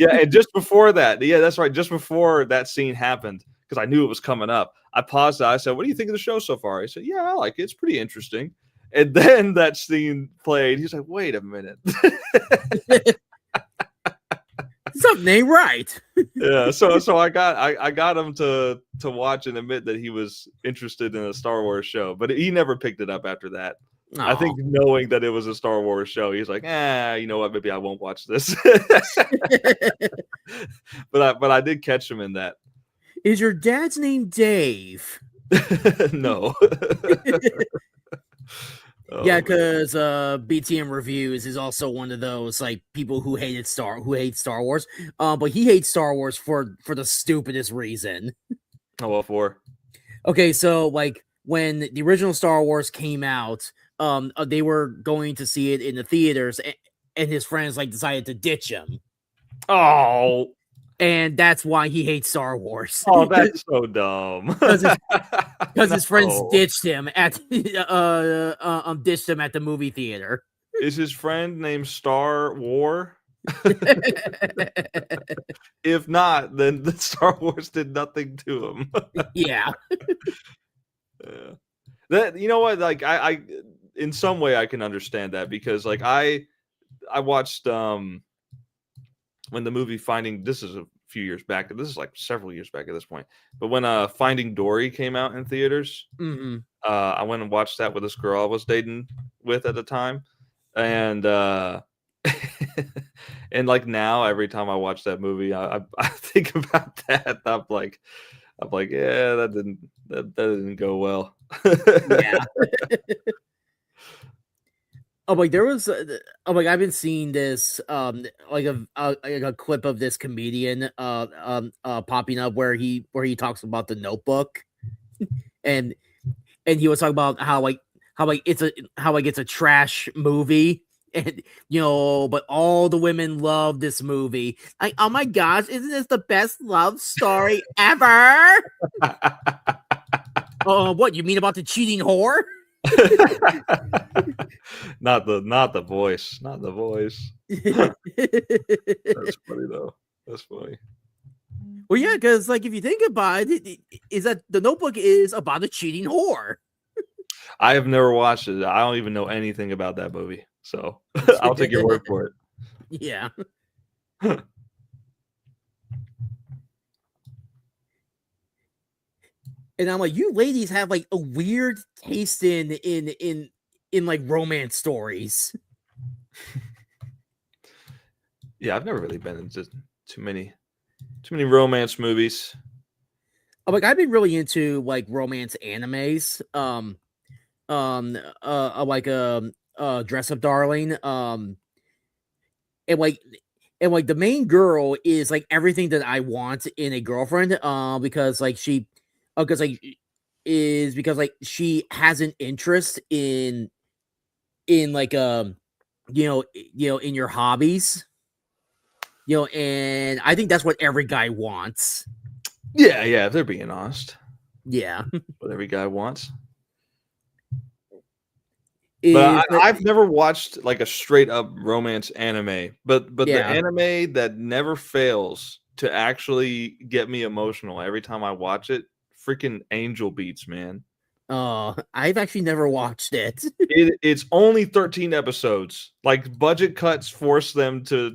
And just before that, that's right. Just before that scene happened, because I knew it was coming up, I paused it. I said, what do you think of the show so far? He said, yeah, I like it. It's pretty interesting. And then that scene played. He's like, wait a minute. Something ain't right. Yeah, so I got him to watch and admit that he was interested in a Star Wars show, but he never picked it up after that. Aww. I think knowing that it was a Star Wars show, he's like, you know what, maybe I won't watch this. but I did catch him in that. Is your dad's name Dave? No. Yeah, because BTM Reviews is also one of those like people who hate Star Wars. But he hates Star Wars for the stupidest reason. Oh, what for? Okay, so like when the original Star Wars came out, they were going to see it in the theaters, and his friends like decided to ditch him. Oh. And that's why he hates Star Wars. Oh, that's so dumb. Because his friends ditched him at the movie theater. Is his friend named Star War? If not, then the Star Wars did nothing to him. Yeah. That, you know what? Like I in some way I can understand that, because like I watched when the movie this is a few years back. This is like several years back at this point. But when Finding Dory came out in theaters, I went and watched that with this girl I was dating with at the time. And and like now, every time I watch that movie, I think about that. I'm like, I'm like, yeah, that didn't go well. Yeah. Oh, like there was, I've been seeing this, like a clip of this comedian, popping up where he talks about The Notebook, and he was talking about how it's a trash movie, and but all the women love this movie. Like, oh my gosh, isn't this the best love story ever? What you mean about the cheating whore? Not the voice. Not the voice. That's funny though. That's funny. Well, yeah, because like if you think about it, is that The Notebook is about a cheating whore. I have never watched it. I don't even know anything about that movie. So I'll take your word for it. Yeah. And I'm like, you ladies have like a weird taste in like romance stories. Yeah, I've never really been into too many romance movies. Like I've been really into like romance animes. Dress Up Darling. And like the main girl is like everything that I want in a girlfriend. Because like she has an interest in like in your hobbies. And I think that's what every guy wants. Yeah, if they're being honest. Yeah. What every guy wants. But I've never watched like a straight up romance anime. But the anime that never fails to actually get me emotional every time I watch it, freaking Angel Beats, man. I've actually never watched it. It's only 13 episodes. Like budget cuts force them to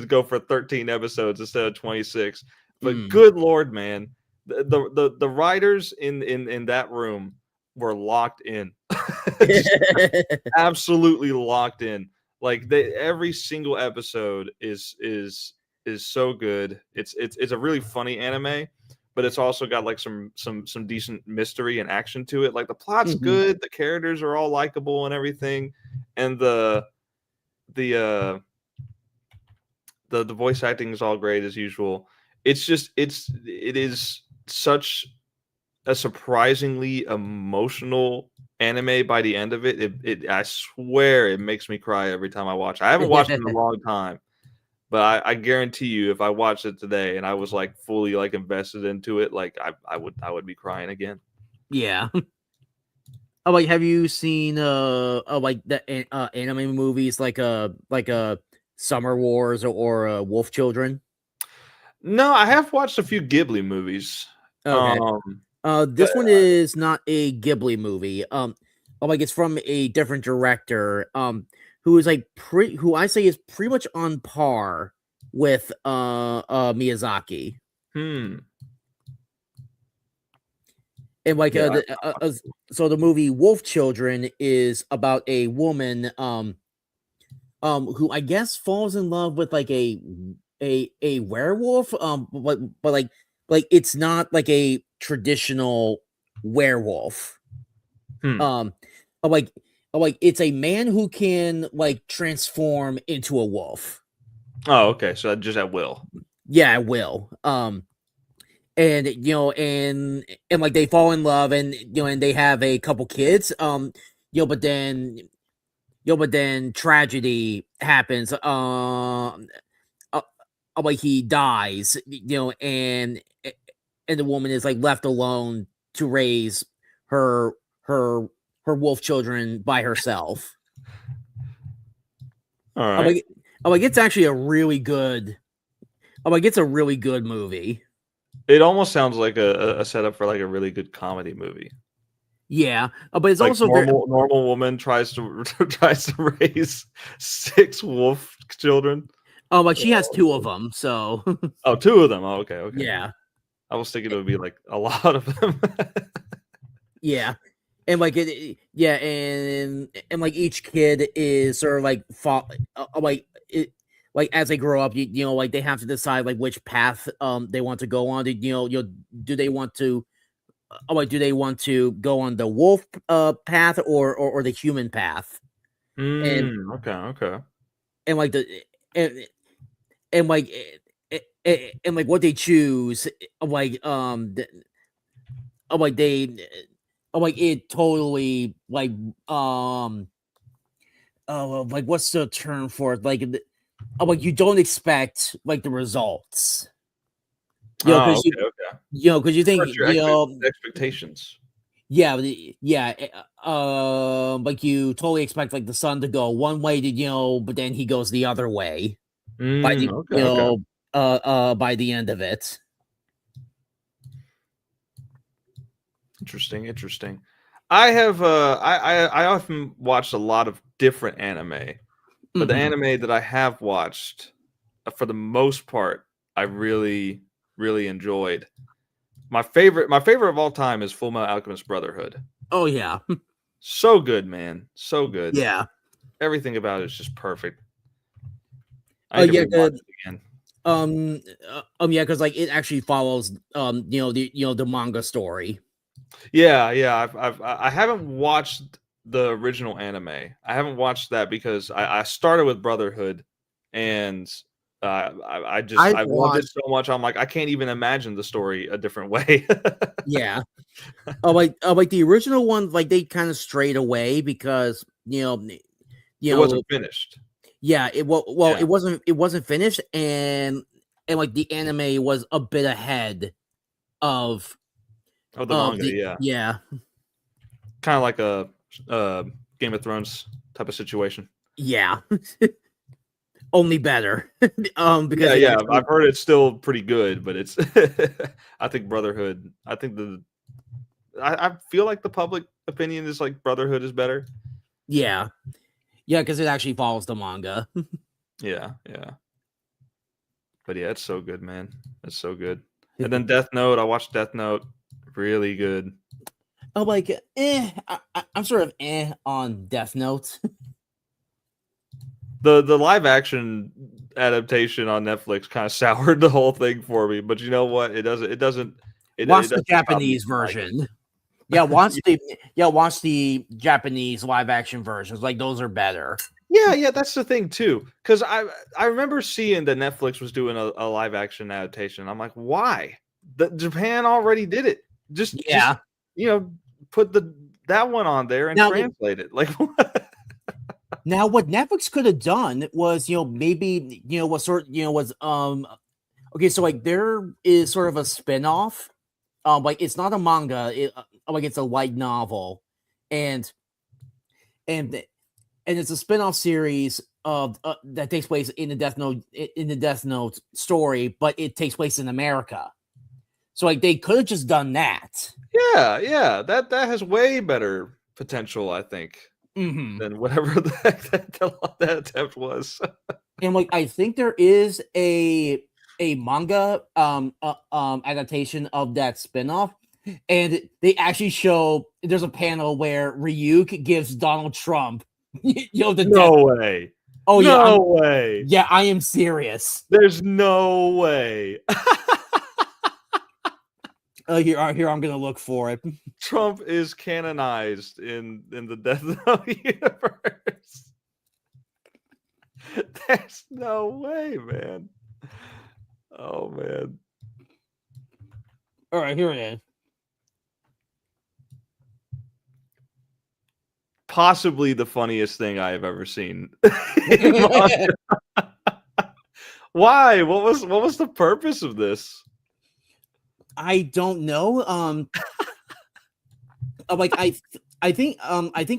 go for 13 episodes instead of 26. But good Lord, man, the writers in that room were locked in. Absolutely locked in. Like every single episode is so good. It's a really funny anime, but it's also got like some decent mystery and action to it. Like the plot's good, the characters are all likable and everything, and the voice acting is all great as usual. It is such a surprisingly emotional anime by the end of it. I swear it makes me cry every time I watch it. I haven't watched it in a long time, but I guarantee you if I watched it today and I was like fully like invested into it, like I would be crying again. Yeah. Oh, like have you seen like the anime movies like Summer Wars or Wolf Children? No, I have watched a few Ghibli movies. Okay. This one is not a Ghibli movie. Like it's from a different director. Who is like who I say is pretty much on par with Miyazaki. Hmm. And like so the movie Wolf Children is about a woman who I guess falls in love with like a werewolf, but like it's not like a traditional werewolf. Like it's a man who can like transform into a wolf. Oh, okay. So just at will. Yeah, at will. And and like they fall in love, and and they have a couple kids. But then tragedy happens. Like he dies. And the woman is like left alone to raise her wolf children by herself. All right. Like it's actually a really good. Like it's a really good movie. It almost sounds like a setup for like a really good comedy movie. Yeah, but it's like also normal woman tries to raise 6 wolf children. Oh, like she has 2 of them. So. Oh, 2 of them. Oh, okay. Yeah. I was thinking it would be like a lot of them. Yeah, and like and like each kid is sort of like like as they grow up, like they have to decide like which path they want to go on. Do they want to like do they want to go on the wolf path or the human path? And Okay. and like the and, and like and like what they choose like like they like it totally like what's the term for it? Like you don't expect like the results. Okay. Because you think What's your expectations? yeah, like you totally expect like the son to go one way but then he goes the other way by the Okay. by the end of it. Interesting. I have I often watch a lot of different anime, but the anime that I have watched, for the most part, I really enjoyed. My favorite of all time is Full Metal Alchemist Brotherhood. Oh yeah. So good, man. So good. Yeah. Everything about it is just perfect. I need to rewatch it again. Yeah, because like it actually follows the manga story. Yeah. I haven't watched the original anime. I haven't watched that because I started with Brotherhood, and I loved it so much. I'm like, I can't even imagine the story a different way. Yeah. Like the original one, like they kind of strayed away because it wasn't finished. Yeah, it wasn't finished, and like the anime was a bit ahead of the manga. Yeah. Kind of like a Game of Thrones type of situation. Yeah. Only better. Because actually, I've heard it's still pretty good, but it's I think Brotherhood. I think I feel like the public opinion is like Brotherhood is better. Yeah, because it actually follows the manga. Yeah. But yeah, it's so good, man. It's so good. And then Death Note. I watched Death Note. Really good. I'm like, I'm sort of on Death Note. The live action adaptation on Netflix kind of soured the whole thing for me. But you know what? It doesn't. Watch the Japanese version. Watch the Japanese live action versions. Like those are better. Yeah, that's the thing too. Because I remember seeing that Netflix was doing a live action adaptation. I'm like, why? Japan already did it. Just put that one on there and translate it. Like what? Now, what Netflix could have done was, maybe, okay, so like there is sort of a spin-off. Like it's not a manga, like it's a light novel, and it's a spin-off series of that takes place in the Death Note story, but it takes place in America. So like they could have just done that. Yeah, that has way better potential, I think. Than whatever the heck that attempt was. And like I think there is a manga adaptation of that spinoff, and they actually show there's a panel where Ryuk gives Donald Trump way. Oh yeah, no way. Yeah, I am serious. There's no way. Here I'm gonna look for it. Trump is canonized in the Death Note universe. There's no way, man. Oh man. All right, here it is. Possibly the funniest thing I have ever seen. Why? What was the purpose of this? I don't know. Like I think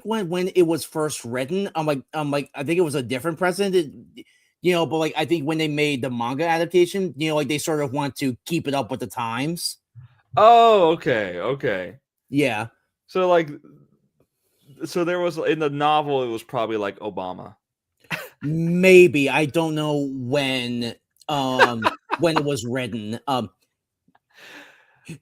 when it was first written, I think it was a different president, but like I think when they made the manga adaptation, like they sort of want to keep it up with the times. Oh, okay. Yeah. So there was in the novel, it was probably like Obama. Maybe. I don't know when it was written. The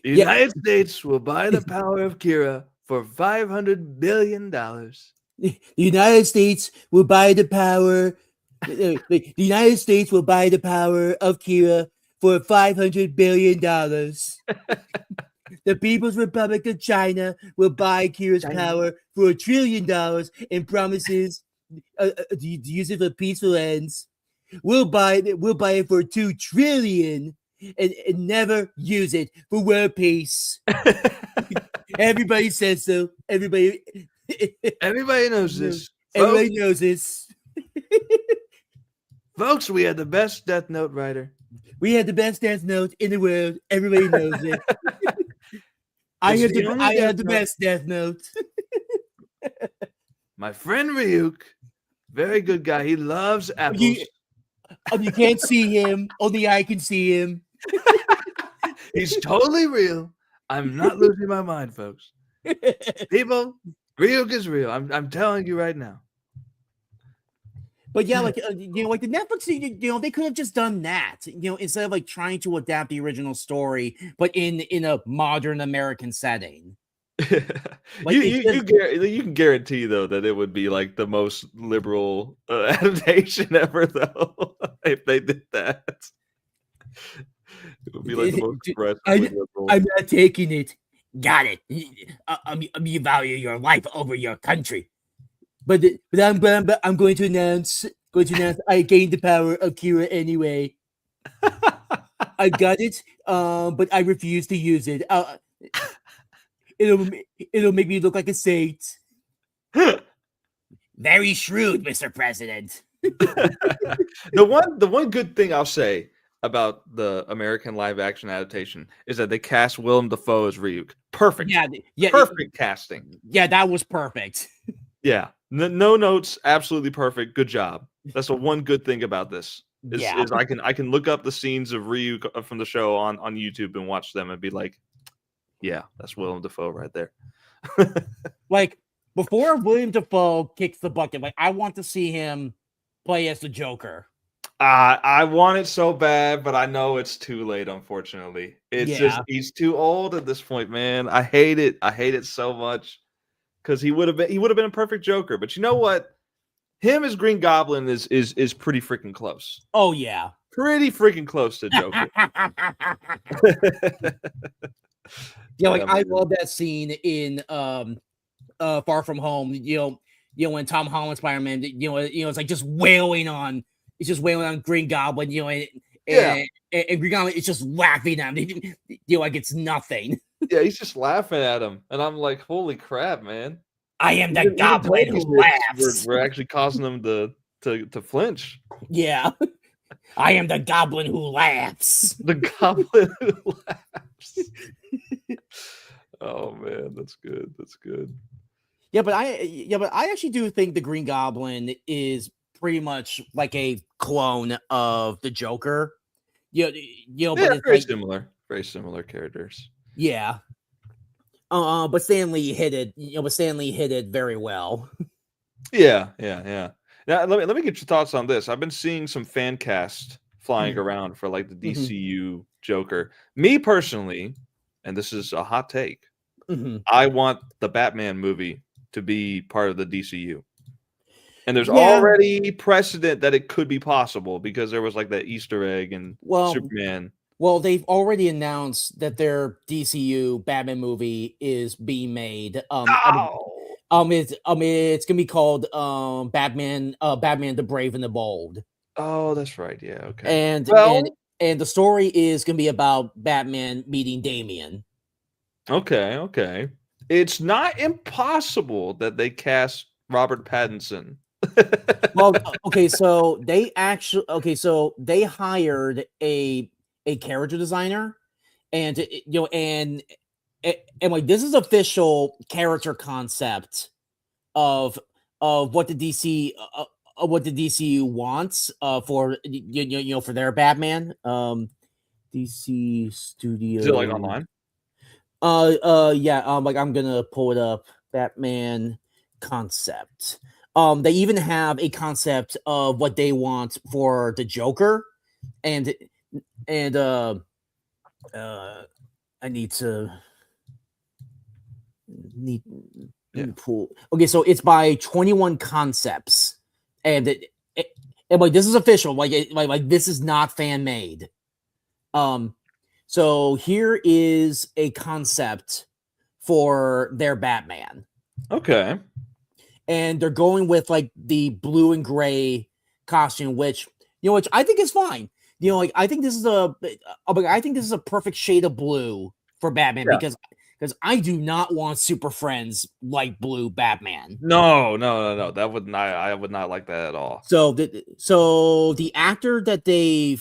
United States will buy the power of Kira for $500 billion. The United States will buy the power The United States will buy the power of Kira for $500 billion. The People's Republic of China will buy Kira's power for $1 trillion and promises to use it for peaceful ends. We'll buy it for $2 trillion and never use it for world peace. Everybody says so. Everybody knows this. Everybody knows this. Folks, we had the best Death Note writer. We had the best Death Note in the world. Everybody knows it. I have the best Death Note. My friend Ryuk, very good guy. He loves apples. You can't see him. Only I can see him. He's totally real. I'm not losing my mind, folks. People, Ryuk is real. I'm telling you right now. But yeah, like like the Netflix, they could have just done that, instead of like trying to adapt the original story, but in a modern American setting. Like you can guarantee though that it would be like the most liberal adaptation ever, though, if they did that. It would be like the most progressively liberal. I'm not taking it. Got it. You value your life over your country. But I'm going to announce I gained the power of Kira anyway. I got it, but I refuse to use it. It'll make me look like a saint. Very shrewd, Mr. President. The one good thing I'll say about the American live action adaptation is that they cast Willem Dafoe as Ryuk. Perfect. Yeah, perfect casting. Yeah, that was perfect. Yeah. No notes, absolutely perfect. Good job. That's the one good thing about this. Is I can look up the scenes of Ryuk from the show on YouTube and watch them and be like, yeah, that's Willem Dafoe right there. Like, before William Dafoe kicks the bucket, like, I want to see him play as the Joker. I want it so bad, but I know it's too late, unfortunately. It's just he's too old at this point, man. I hate it. I hate it so much. Because he would have been a perfect Joker. But you know what? Him as Green Goblin is pretty freaking close. Oh yeah. Pretty freaking close to Joker. Yeah, like I love that scene in Far From Home, when Tom Holland Spider-Man, it's like just wailing on Green Goblin, and Green Goblin is just laughing at him, like it's nothing. Yeah, he's just laughing at him, and I'm like, holy crap, man! I am the Goblin who laughs. We're actually causing them to flinch. Yeah, I am the Goblin who laughs. The Goblin who laughs. Oh man, that's good. That's good. Yeah, but I actually do think the Green Goblin is pretty much like a clone of the Joker. But it's very similar. Very similar characters. Yeah. But Stanley hit it very well. Yeah. Now let me get your thoughts on this. I've been seeing some fan cast flying around for like the DCU Joker. Me personally, and this is a hot take, I want the Batman movie to be part of the DCU. And there's already precedent that it could be possible because there was like that Easter egg in Superman. Well, they've already announced that their DCU Batman movie is being made. It's gonna be called Batman the Brave and the Bold. Oh, that's right. Yeah, okay. And the story is gonna be about Batman meeting Damian. Okay. It's not impossible that they cast Robert Pattinson. Well, so they hired a character designer, and like this is official character concept of what the DCU wants for for their Batman. DC Studio. Is it like online? Like I'm gonna pull it up. Batman concept. They even have a concept of what they want for the Joker, and I need to pull. Okay, so it's by 21 Concepts, and And like this is official. Like this is not fan made. So here is a concept for their Batman, Okay. and they're going with like the blue and gray costume, which I think is fine. Like I think this is a perfect shade of blue for Batman Yeah. because I do not want Super Friends light blue Batman. No. That would not. I would not like that at all. So the actor that they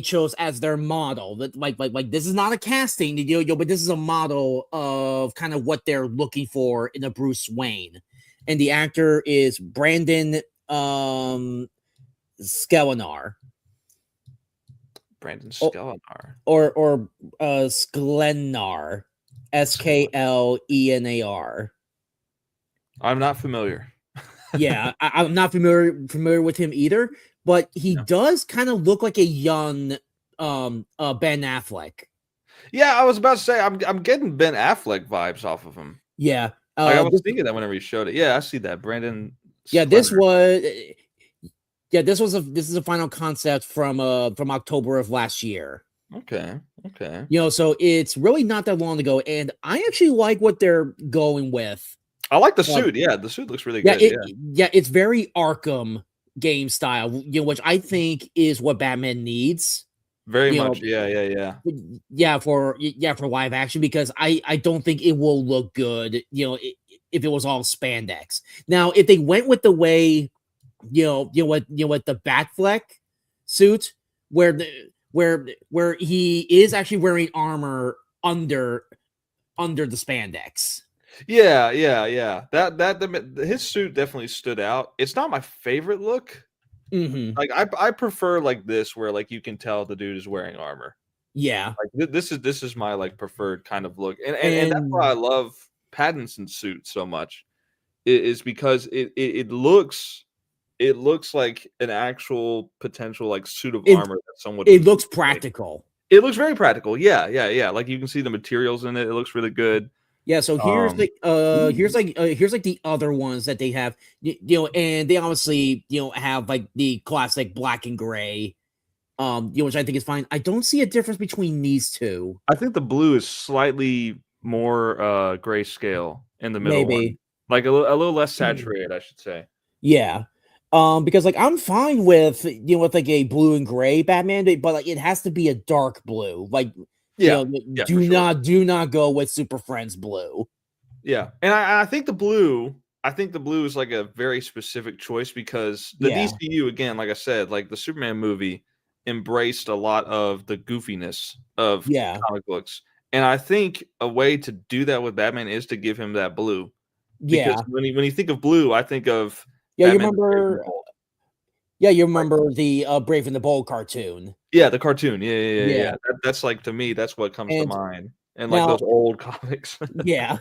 chose as their model, that like this is not a casting, but this is a model of kind of what they're looking for in a Bruce Wayne, and the actor is Brandon Sklenar. Brandon Sklenar. Or Sklenar, Sklenar. I'm not familiar. Yeah, I'm not familiar with him either, but he does kind of look like a young Ben Affleck. Yeah, I was about to say I'm getting Ben Affleck vibes off of him. Yeah, I was thinking that whenever he showed it. Yeah, I see that. Brandon. Yeah, Sklenar. this is a final concept from October of last year. Okay. So it's really not that long ago, and I actually like what they're going with. I like the suit. Yeah, the suit looks really good. It's very Arkham game style, which I think is what Batman needs. Very much. Yeah. Yeah, for live action, because I don't think it will look good, if it was all spandex. Now, if they went with the way, with the Batfleck suit, where he is actually wearing armor under the spandex. Yeah. His suit definitely stood out. It's not my favorite look. Mm-hmm. Like I prefer like this, where like you can tell the dude is wearing armor. Yeah, like this is my like preferred kind of look, and that's why I love Pattinson's suit so much, is because it looks like an actual potential like suit of armor that someone. It looks practical. It looks very practical. Yeah. Like you can see the materials in it. It looks really good. Yeah, so here's here's the other ones that they have, and they obviously have like the classic black and gray, which I think is fine. I don't see a difference between these two. I think the blue is slightly more grayscale in the middle Maybe one. Like a little less saturated, I should say. Yeah, because like I'm fine with with like a blue and gray Batman, but like it has to be a dark blue, like. Yeah, do not go with Super Friends blue. Yeah, and I think the blue is like a very specific choice, because the DCU, again, like I said, like the Superman movie embraced a lot of the goofiness of comic books, and I think a way to do that with Batman is to give him that blue. Because when you think of blue, I think of Batman, you remember the Brave and the Bold cartoon. Yeah, the cartoon. Yeah. That's like, to me, that's what comes to mind. And like those old comics. Yeah.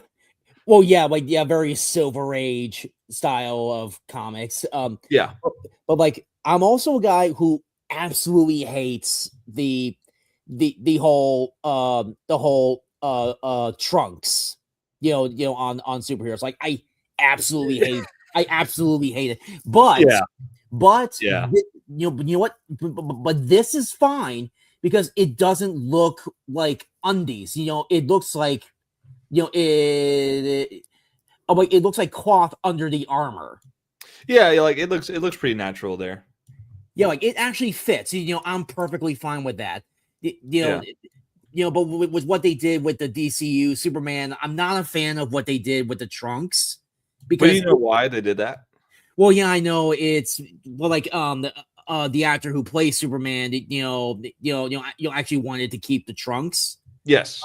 Well, very Silver Age style of comics. Yeah. But like I'm also a guy who absolutely hates the whole Trunks, on superheroes. Like I absolutely hate it. But you know what? But this is fine because it doesn't look like undies. It looks like it looks like cloth under the armor. Yeah, like it looks pretty natural there. Yeah, like it actually fits. I'm perfectly fine with that. But with what they did with the DCU Superman, I'm not a fan of what they did with the Trunks. Because do you know why they did that? Well, yeah, I know it's the actor who plays Superman, actually wanted to keep the Trunks. Yes.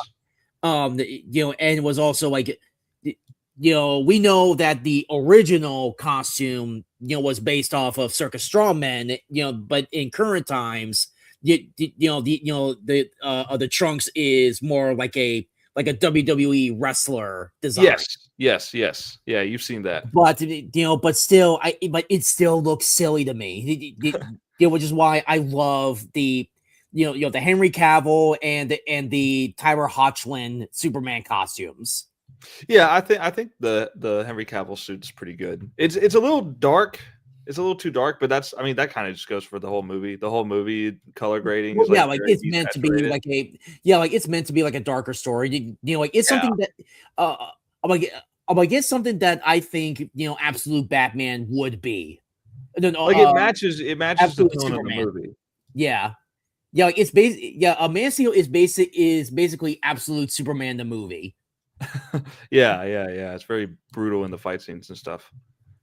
And it was also like, we know that the original costume, was based off of Circus Strawman, but in current times, the Trunks is more like a WWE wrestler design. Yes. Yeah, you've seen that. But but still, it still looks silly to me. Which is why I love the the Henry Cavill and the Tyler Hoechlin Superman costumes. Yeah, I think the Henry Cavill suit's pretty good. It's a little dark. it's a little too dark, but that's, I mean, that kind of just goes for the whole movie. The whole movie color grading Well, is yeah, like like very it's meant to be like it's meant to be like a darker story. Like it's something that it's something that I think absolute Batman would be. Like it matches the Absolute tone Superman. of the movie. Yeah, like it's a Man of Steel is basically absolute Superman the movie. Yeah. It's very brutal in the fight scenes and stuff.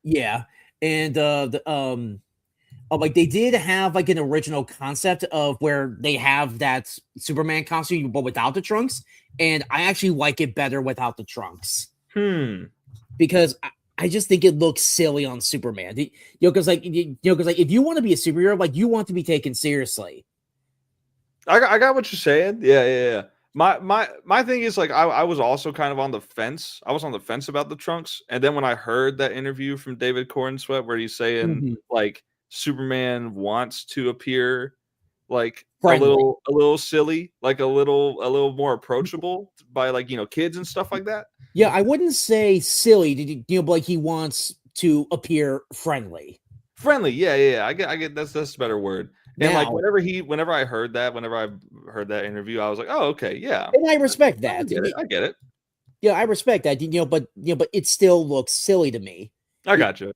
Yeah, and like they did have like an original concept of where they have that Superman costume but without the trunks, and I actually like it better without the trunks because I just think it looks silly on Superman. Because like if you want to be a superhero, like you want to be taken seriously. I got what you're saying. Yeah. My thing is like I was also kind of on the fence. I was on the fence about the trunks, and then when I heard that interview from David Corenswet where he's saying like Superman wants to appear like Friendly. a little silly, like a little more approachable by like kids and stuff like that. Yeah, I wouldn't say silly, but like he wants to appear friendly. Friendly, yeah. I get that's a better word. And Now, like whenever I heard that interview, I was like, oh, okay, yeah. And I respect that. I get it. Yeah, I respect that. But it still looks silly to me. I got you.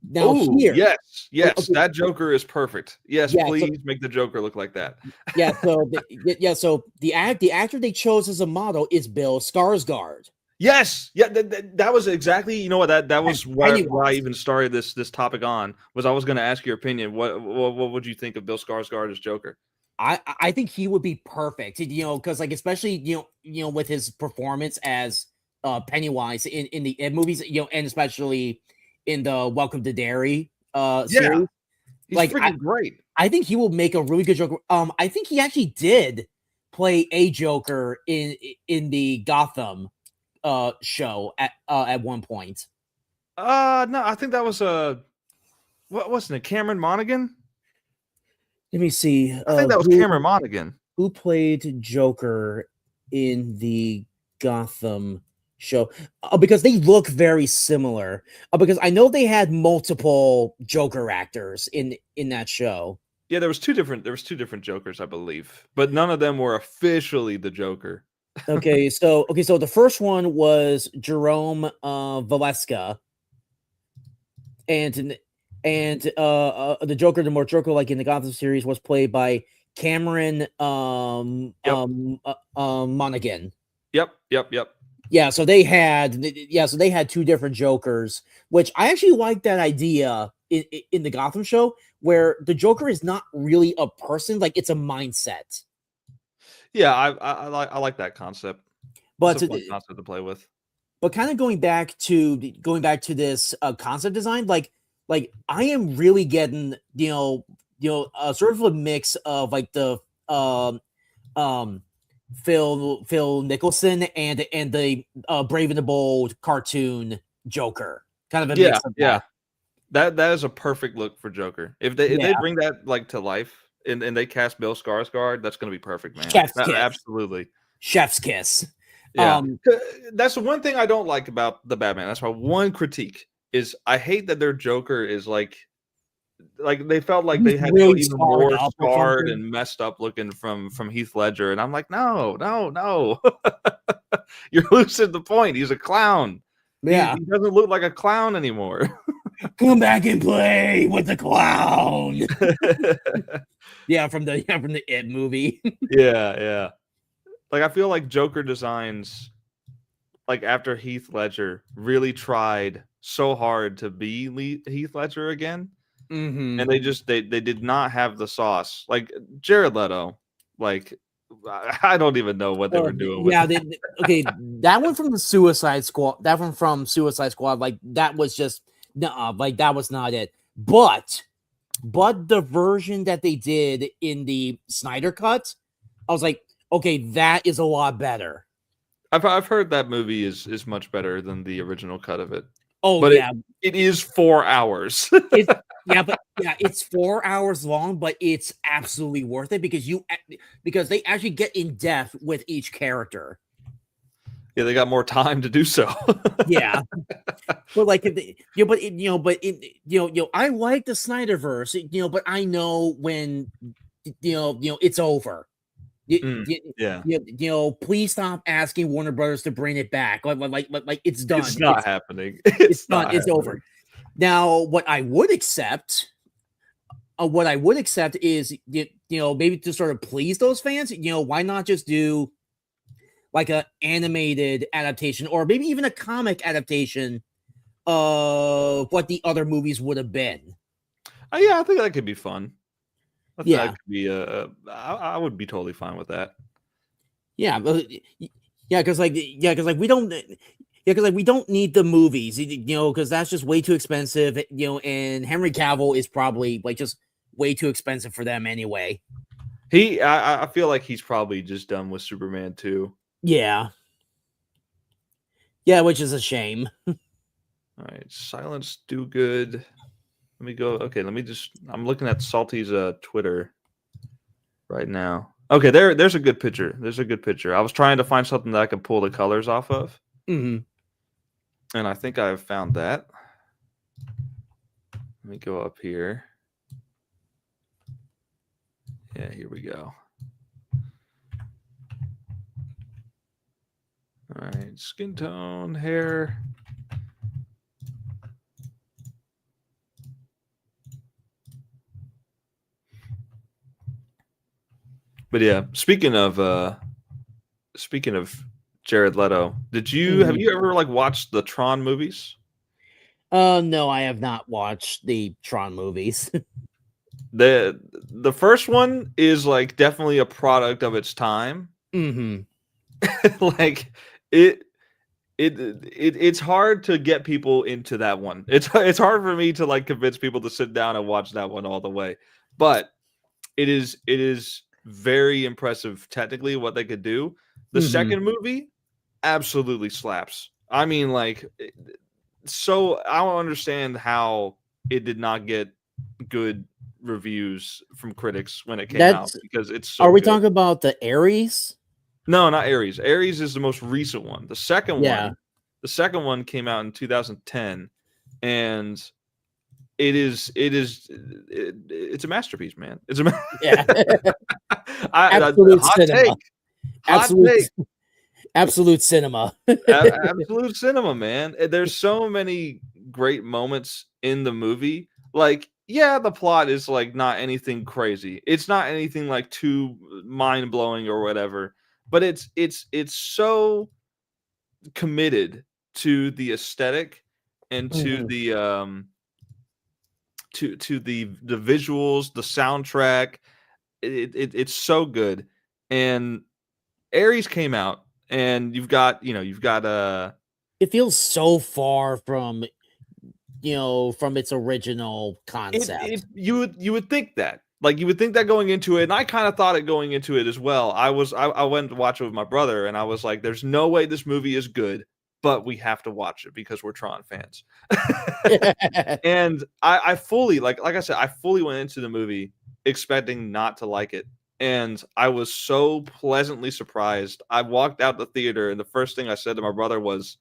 Now here, yes, okay. that Joker is perfect. Yes, Yeah, please make the Joker look like that. Yeah, so the actor they chose as a model is Bill Skarsgård. Yes, yeah, that was exactly what that was where I even started this topic on was I was going to ask your opinion. What would you think of Bill Skarsgård as Joker? I think he would be perfect, because like especially with his performance as Pennywise in the movies, and especially in the Welcome to Derry series. He's like freaking great. I think he will make a really good Joker. I think he actually did play a Joker in the Gotham show at one point. No, I think that was what wasn't it? Cameron Monaghan? Let me see. I think that was Cameron Monaghan. Who played Joker in the Gotham show? Because they look very similar. Because I know they had multiple Joker actors in that show. Yeah, there was two different Jokers, I believe, but none of them were officially the Joker. Okay, so the first one was Jerome Valeska, and the Joker, the more Joker like in the Gotham series, was played by Cameron Monaghan. Yep. Yeah, so they had two different Jokers, which I actually like that idea in the Gotham show, where the Joker is not really a person, like it's a mindset. Yeah, I like that concept. But it's a fun concept to play with. But kind of going back to this concept design, like I am really getting sort of a mix of like the Phil Nicholson and the Brave and the Bold cartoon Joker. Kind of a mix of that. That is a perfect look for Joker. If they bring that like to life and they cast Bill Skarsgård, that's going to be perfect, man. Chef's kiss. Absolutely. Chef's kiss. Yeah. That's the one thing I don't like about the Batman. That's my one critique is I hate that their Joker is like they felt like they had really even more scarred and messed up looking from Heath Ledger. And I'm like, no. You're losing the point. He's a clown. Yeah. He doesn't look like a clown anymore. Come back and play with the clown. from the It movie. Yeah. Like I feel like Joker designs, like after Heath Ledger really tried so hard to be Heath Ledger again, and they did not have the sauce. Like Jared Leto, like I don't even know what they were doing. That one from the Suicide Squad. That one from Suicide Squad. Like that was just that was not it. But the version that they did in the Snyder cut, I was like, okay, that is a lot better. I've heard that movie is much better than the original cut of it. Oh, but yeah. It is 4 hours. It's 4 hours long, but it's absolutely worth it because they actually get in depth with each character. Yeah, they got more time to do so. Yeah, but like, I like the Snyderverse, but I know when, it's over. Yeah, Please stop asking Warner Brothers to bring it back. Like it's done. it's not happening. It's done. Not It's over. happening. Now, what I would accept is, maybe to sort of please those fans, why not just do like a animated adaptation or maybe even a comic adaptation of what the other movies would have been. Yeah, I think that could be fun. I think Yeah. that could be I would be totally fine with that. Yeah, because we don't need the movies, because that's just way too expensive, and Henry Cavill is probably like just way too expensive for them anyway. I feel like he's probably just done with Superman 2. Yeah. Yeah, which is a shame. All right, Silence Do Good. Let me go. Okay, I'm looking at Salty's Twitter right now. Okay, there's a good picture. There's a good picture. I was trying to find something that I could pull the colors off of. Mm-hmm. And I think I've found that. Let me go up here. Yeah, here we go. All right, skin tone, hair. But yeah, speaking of Jared Leto, have you ever like watched the Tron movies? No, I have not watched the Tron movies. The first one is like definitely a product of its time. Mm-hmm. Like it's hard to get people into that one. It's hard for me to like convince people to sit down and watch that one all the way. But it is very impressive technically what they could do. The second movie absolutely slaps. I mean, like, so I don't understand how it did not get good reviews from critics when it came out, because it's so Are we good. talking about the Ares? No, not Ares. Ares is the most recent one. The second one came out in 2010, and it's a masterpiece, man. It's a Absolute cinema. Absolute Cinema. Absolute cinema, man. There's so many great moments in the movie. Like, yeah, the plot is like not anything crazy. It's not anything like too mind blowing or whatever. But it's so committed to the aesthetic and to the to the visuals, the soundtrack. It's so good. And Ares came out, and you've got it feels so far from its original concept. You would think that. Like, you would think that going into it, and I kind of thought it going into it as well. I went to watch it with my brother, and I was like, there's no way this movie is good, but we have to watch it because we're Tron fans. And I fully, like I said, I fully went into the movie expecting not to like it. And I was so pleasantly surprised. I walked out the theater, and the first thing I said to my brother was,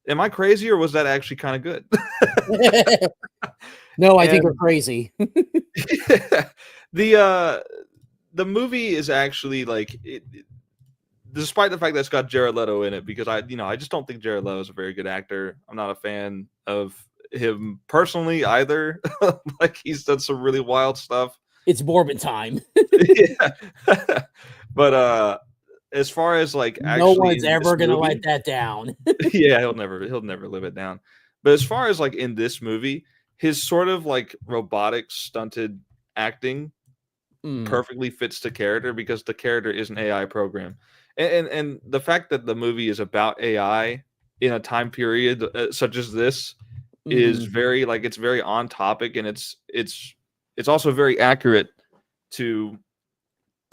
am I crazy, or was that actually kind of good? No, I think we're crazy. The movie is actually like, despite the fact that it's got Jared Leto in it, because I just don't think Jared Leto is a very good actor. I'm not a fan of him personally either. Like, he's done some really wild stuff. It's Morbid time. Yeah. But as far as like, no one's ever gonna let that down. Yeah, he'll never live it down. But as far as like in this movie, his sort of like robotic stunted acting perfectly fits the character, because the character is an AI program. And the fact that the movie is about AI in a time period such as this is very, like, it's very on topic, and it's also very accurate to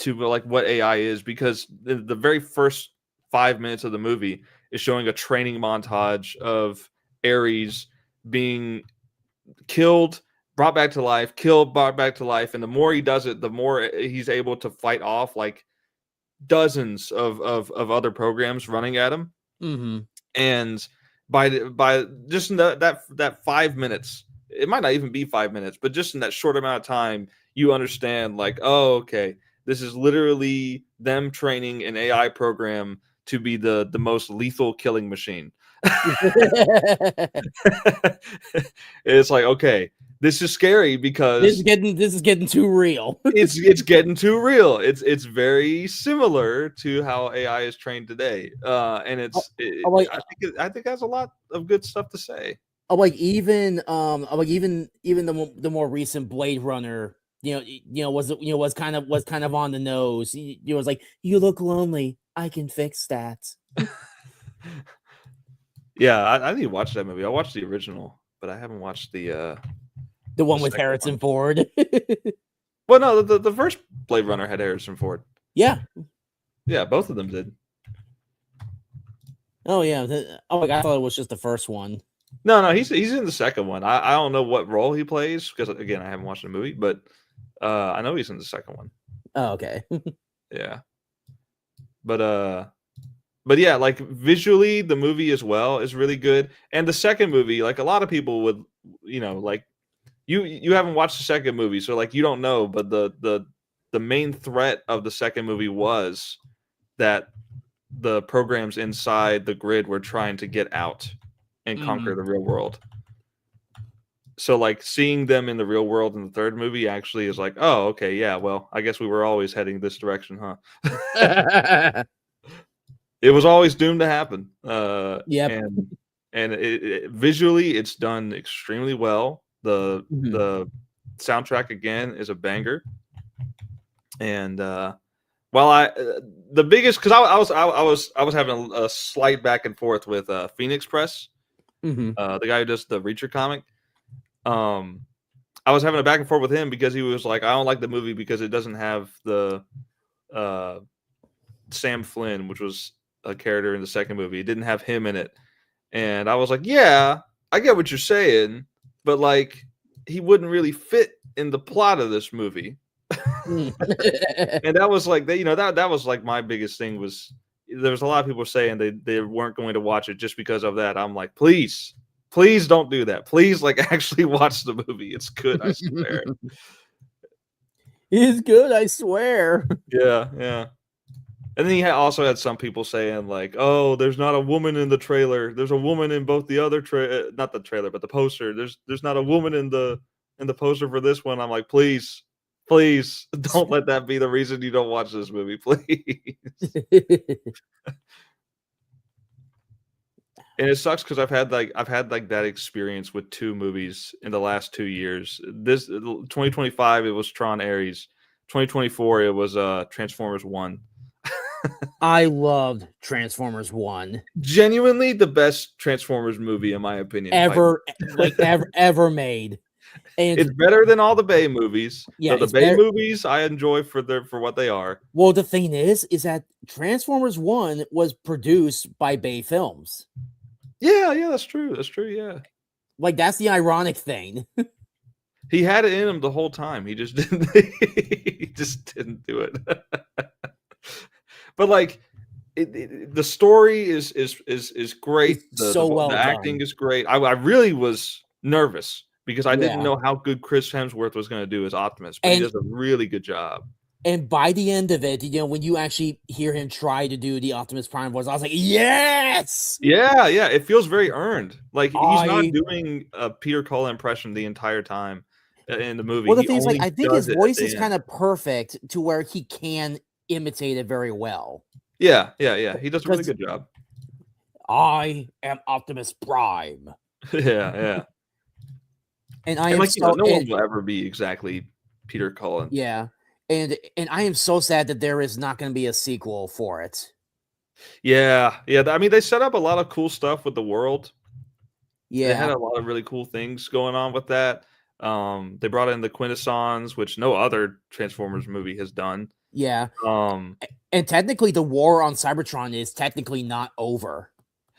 like what AI is, because the very first 5 minutes of the movie is showing a training montage of Ares being killed, brought back to life, killed, brought back to life, and the more he does it, the more he's able to fight off like dozens of other programs running at him. Mm-hmm. And by just in that 5 minutes, it might not even be 5 minutes, but just in that short amount of time, you understand like, oh, okay, this is literally them training an AI program to be the most lethal killing machine. It's like, okay, this is scary because this is getting too real. it's getting too real. It's very similar to how AI is trained today, and I think it has a lot of good stuff to say. Even the more recent Blade Runner, was kind of on the nose. It was like, you look lonely, I can fix that. Yeah, I need to watch that movie. I watched the original, but I haven't watched the one with Harrison Ford. Well, no, the first Blade Runner had Harrison Ford. Yeah, both of them did. Oh yeah. I thought it was just the first one. No, he's in the second one. I don't know what role he plays because again I haven't watched the movie, but I know he's in the second one. Oh, okay. Yeah, but yeah, like visually the movie as well is really good, and the second movie, like a lot of people would, like you haven't watched the second movie, so like you don't know, but the main threat of the second movie was that the programs inside the grid were trying to get out and conquer the real world. So like seeing them in the real world in the third movie actually is like, oh, okay, yeah, well, I guess we were always heading this direction, huh? It was always doomed to happen. Yep. And visually it's done extremely well. The soundtrack again is a banger. And while the biggest, because I was having a slight back and forth with Phoenix Press, the guy who does the Reacher comic. I was having a back and forth with him because he was like, I don't like the movie because it doesn't have the Sam Flynn, which was a character in the second movie. It didn't have him in it. And I was like, yeah, I get what you're saying, but like he wouldn't really fit in the plot of this movie. And that was like that was like my biggest thing. Was there was a lot of people saying they weren't going to watch it just because of that. I'm like, please don't do that. Please, like, actually watch the movie. It's good, I swear. It's good, I swear. Yeah. And then he also had some people saying like, oh, there's not a woman in the trailer. There's a woman in both the other not the trailer, but the poster. There's not a woman in the poster for this one. I'm like, please don't let that be the reason you don't watch this movie, please. And it sucks because I've had that experience with two movies in the last 2 years. This 2025 it was Tron Ares. 2024 it was Transformers 1. I loved Transformers 1. Genuinely the best Transformers movie in my opinion. Ever made. And it's better than all the Bay movies. Yeah, the Bay movies I enjoy for what they are. Well, the thing is that Transformers 1 was produced by Bay Films. Yeah, that's true. Yeah. Like that's the ironic thing. He had it in him the whole time. He just didn't do it. But like the story is great. The acting is great. I really was nervous because I didn't know how good Chris Hemsworth was going to do as Optimus, but he does a really good job. And by the end of it, when you actually hear him try to do the Optimus Prime voice, I was like, yes! Yeah. It feels very earned. Like he's not doing a Peter Cullen impression the entire time in the movie. Well, the thing is, like, I think his voice is kind of perfect to where he can imitate it very well. Yeah. He does a really good job. I am Optimus Prime. Yeah. And I am no one will ever be exactly Peter Cullen. Yeah. And I am so sad that there is not going to be a sequel for it. Yeah. I mean, they set up a lot of cool stuff with the world. Yeah. They had a lot of really cool things going on with that. They brought in the Quintessons, which no other Transformers movie has done. Yeah. And technically, the war on Cybertron is technically not over.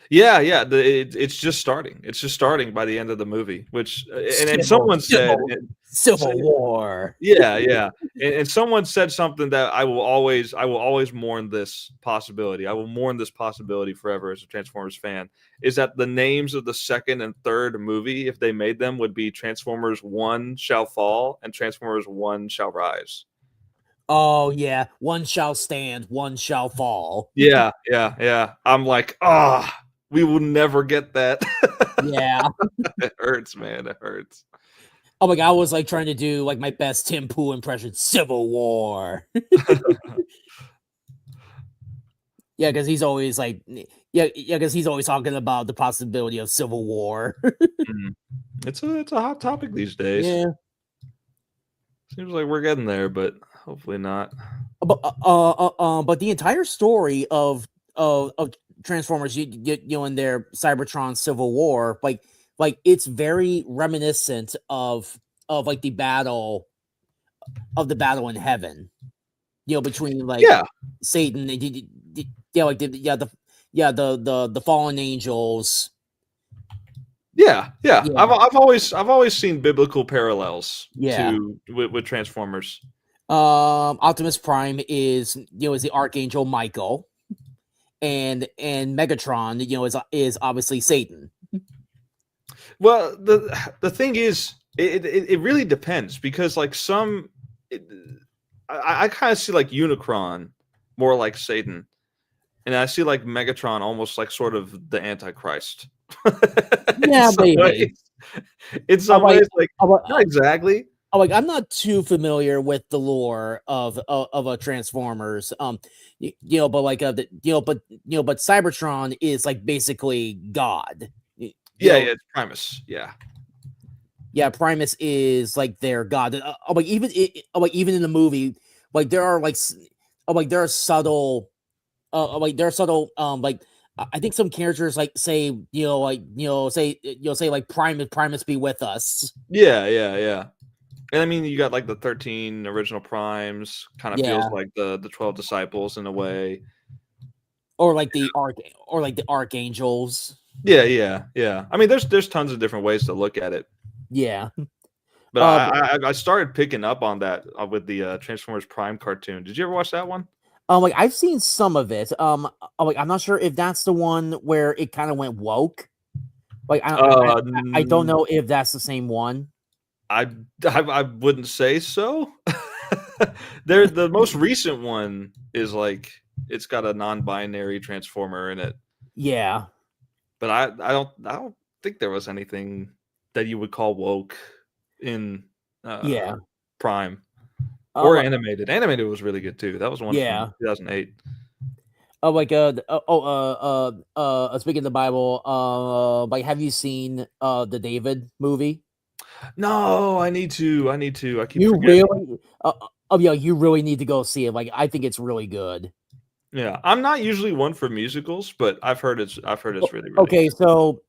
Yeah, yeah. It's just starting. It's just starting by the end of the movie. Which and someone said, Civil War. yeah, yeah, and someone said something that I will always mourn this possibility. I will mourn this possibility forever as a Transformers fan. Is that the names of the second and third movie, if they made them, would be Transformers One Shall Fall and Transformers One Shall Rise. Oh yeah, one shall stand, one shall fall. Yeah, yeah, yeah. I'm like, we will never get that. Yeah. It hurts, man. It hurts. Oh my god, I was like trying to do like my best Tim Pool impression. Civil War. Yeah, because he's always like, because he's always talking about the possibility of civil war. Mhm. It's a hot topic these days. Yeah, Seems like we're getting there, but hopefully not. but the entire story of Transformers, in their Cybertron Civil War, like it's very reminiscent of like the battle in heaven. Between like Yeah, Satan and the fallen angels. yeah. Yeah. I've always seen biblical parallels Yeah. with Transformers. Optimus Prime is the Archangel Michael, and Megatron is obviously Satan. Well, the thing is, it really depends because like I kind of see like Unicron more like Satan, and I see like Megatron almost like sort of the Antichrist. Yeah, maybe. In some ways, like not exactly. Like I'm not too familiar with the lore of a Transformers, but Cybertron is like basically God. Yeah, it's Primus. Yeah. Yeah, Primus is like their god. Even in the movie, like there are subtle, I think some characters like say like Primus be with us. Yeah. And I mean, you got like the 13 original Primes, kind of feels like the 12 disciples in a way, or like the archangels. Yeah. I mean, there's tons of different ways to look at it. Yeah. But I started picking up on that with the Transformers Prime cartoon. Did you ever watch that one? Like I've seen some of it. Like I'm not sure if that's the one where it kind of went woke. Like I don't know if that's the same one. I wouldn't say so. The most recent one is like it's got a non-binary transformer in it. Yeah. But I don't think there was anything that you would call woke in Prime or animated. Animated was really good too. That was one from 2008. Speaking of the Bible, like have you seen the David movie? No, I need to. I keep you forgetting. Really you really need to go see it. Like I think it's really good. Yeah, I'm not usually one for musicals, but I've heard it's really, really okay. So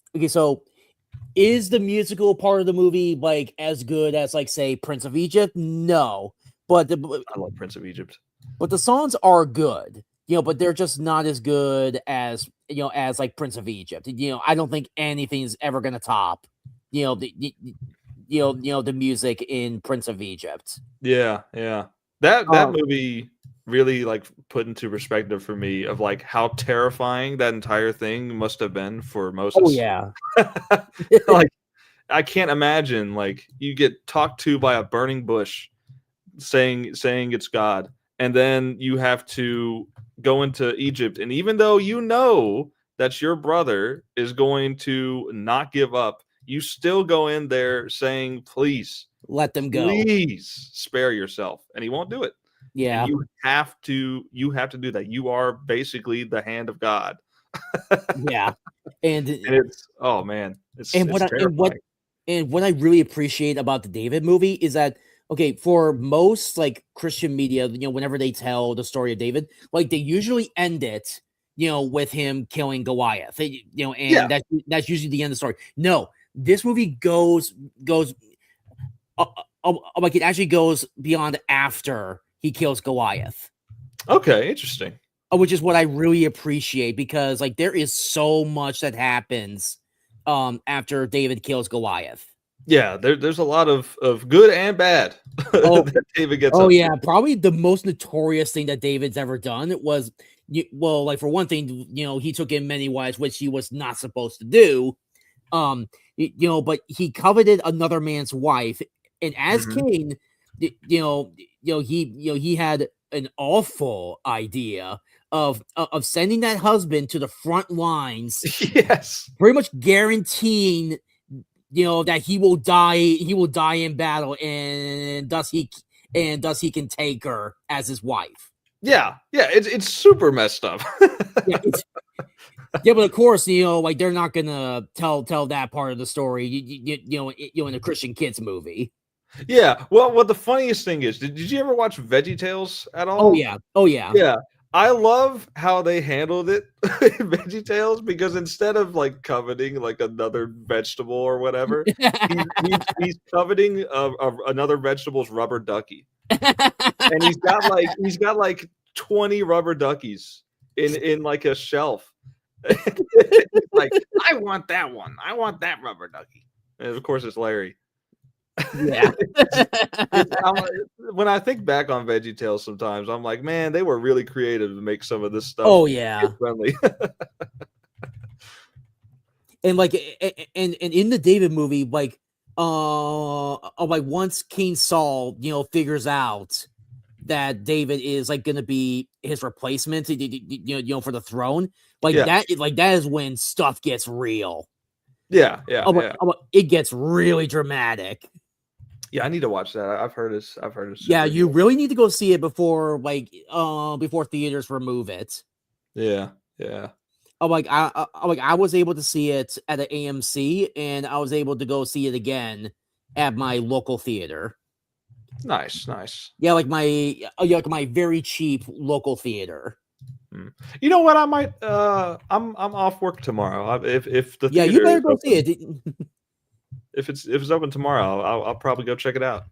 is the musical part of the movie like as good as like say Prince of Egypt? No, but I love Prince of Egypt. But the songs are good, but they're just not as good as as like Prince of Egypt. I don't think anything's ever gonna top the music in Prince of Egypt. Yeah. That movie really like put into perspective for me of like how terrifying that entire thing must have been for Moses. Oh yeah. Like I can't imagine like you get talked to by a burning bush saying it's God, and then you have to go into Egypt, and even though that your brother is going to not give up, you still go in there saying, please let them go. Please spare yourself. And he won't do it. Yeah. And you have to do that. You are basically the hand of God. Yeah. And it's what I really appreciate about the David movie is that okay, for most like Christian media, whenever they tell the story of David, like they usually end it, with him killing Goliath. That's usually the end of the story. No, this movie goes it actually goes beyond after he kills Goliath. Okay, interesting. which is what I really appreciate, because like there is so much that happens after David kills Goliath. Yeah, there's a lot of good and bad Oh, that David gets oh up yeah, to. probably the most notorious thing that David's ever done was, well, like for one thing, he took in many wives, which he was not supposed to do. But he coveted another man's wife, and as Mhm. king, he had an awful idea of sending that husband to the front lines, Yes. pretty much guaranteeing that he will die in battle, and thus he can take her as his wife. Yeah, it's super messed up. Yeah, yeah, but of course, like they're not gonna tell that part of the story, in a Christian kids movie. Yeah. Well, what the funniest thing is, did you ever watch VeggieTales at Oh all? yeah, oh yeah. Yeah. I love how they handled it in VeggieTales, because instead of like coveting like another vegetable or whatever, he's coveting another vegetable's rubber ducky, and he's got like 20 rubber duckies in like a shelf. Like, I want that one. I want that rubber ducky. And of course, it's Larry. Yeah. When I think back on VeggieTales, sometimes I'm like, man, they were really creative to make some of this stuff Oh yeah. friendly. And like, and in the David movie, like, like once King Saul, figures out that David is like going to be his replacement, for the throne, like Yeah. that is when stuff gets real. Yeah. It gets really dramatic. Yeah, I need to watch that. I've heard it's. Yeah, super you good. really need to go see it before theaters remove it. Yeah. I was able to see it at an AMC, and I was able to go see it again at my local theater. Nice. Yeah, like my very cheap local theater. You know what? I might. I'm off work tomorrow. If the Yeah, theater you better is go see open, it. if it's open tomorrow, I'll probably go check it out.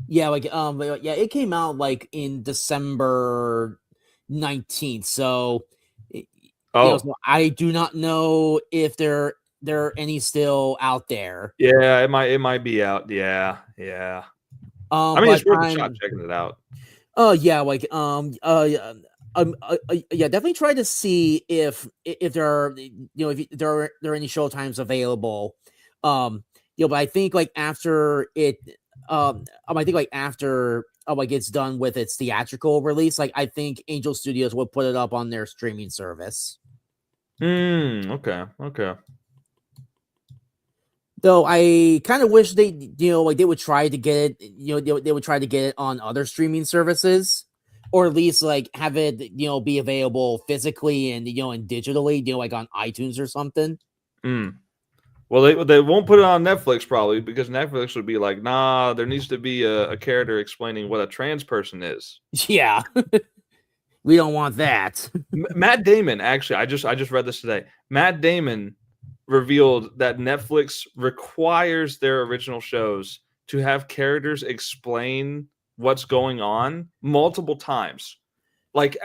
Yeah, it came out like in December 19th. So, Oh, so I do not know if there are any still out there. yeah. It might be out. Yeah. I mean, But it's worth a shot checking it out. yeah, yeah, definitely try to see if there are, if there are any show times available. But I think like after it, I think like after like it's done with its theatrical release, like I think Angel Studios will put it up on their streaming service. Okay. Though I kind of wish they, like they would try to get it, they would try to get it on other streaming services, or at least like have it, be available physically and, and digitally, like on iTunes or something. Well, they won't put it on Netflix probably, because Netflix would be like, nah, there needs to be a character explaining what a trans person is. Yeah. We don't want that. Matt Damon, actually, I just read this today. Matt Damon revealed that Netflix requires their original shows to have characters explain what's going on multiple times. Like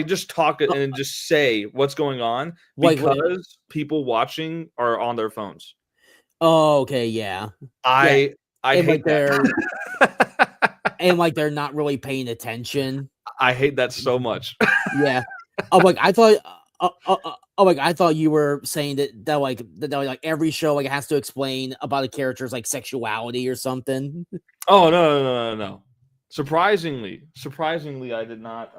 just talk and just say what's going on, because people watching are on their phones. Oh, okay, yeah. I and hate that. And like they're not really paying attention. I hate that so much. Yeah. I thought I thought you were saying that like every show like has to explain about a character's like sexuality or something. Oh no. Surprisingly, I did not.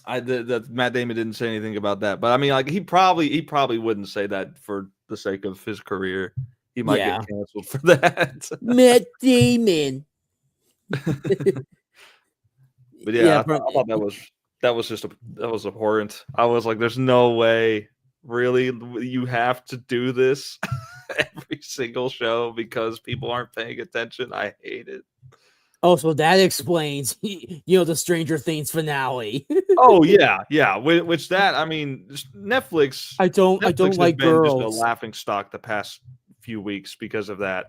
That Matt Damon didn't say anything about that, but I mean, like he probably wouldn't say that for the sake of his career. He might get canceled for that. Matt Damon. But yeah, I thought that was abhorrent. I was like, there's no way, really, you have to do this every single show because people aren't paying attention. I hate it. Oh, so that explains, the Stranger Things finale. Oh yeah. Which that, I mean, Netflix. I don't like girls. Just a laughing stock the past few weeks because of that.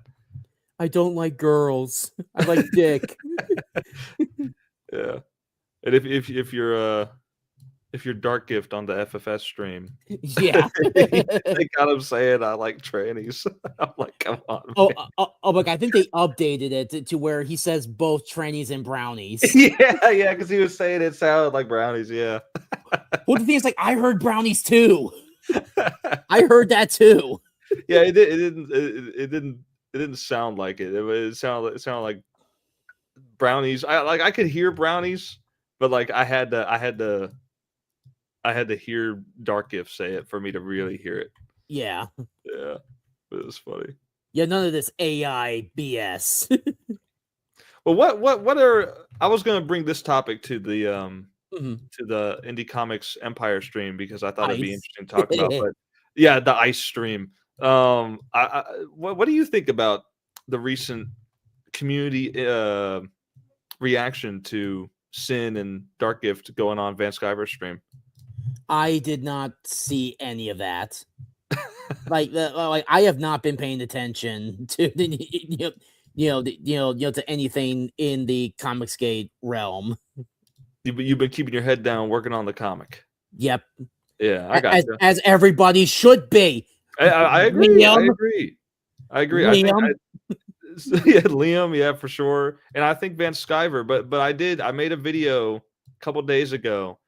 I don't like girls. I like dick. Yeah, and if you're if you're Dark Gift on the FFS stream. Yeah. They got him saying I like trannies. I'm like, come on. Look, I think they updated it to where he says both trannies and brownies. Yeah, because he was saying it sounded like brownies. Yeah. Well, the thing is, like, I heard brownies too. I heard that too. Yeah, it didn't sound like it. It sounded like brownies. I could hear brownies, but like I had to hear Dark Gift say it for me to really hear it. Yeah. Yeah, it was funny. Yeah, none of this AI BS. Well, what are I was gonna bring this topic to the Mhm. to the Indie Comics Empire stream because I thought it'd be Ice. interesting to talk about. But yeah, the Ice stream. What do you think about the recent community reaction to Sin and Dark Gift going on Van Skyver's stream? I did not see any of that. like I have not been paying attention to the to anything in the Comicsgate realm. You've been keeping your head down, working on the comic. Yep. Yeah, I got you. As everybody should be. I agree. Liam. I agree. Liam. Yeah, Liam, yeah, for sure. And I think Van Skyver, but I made a video a couple days ago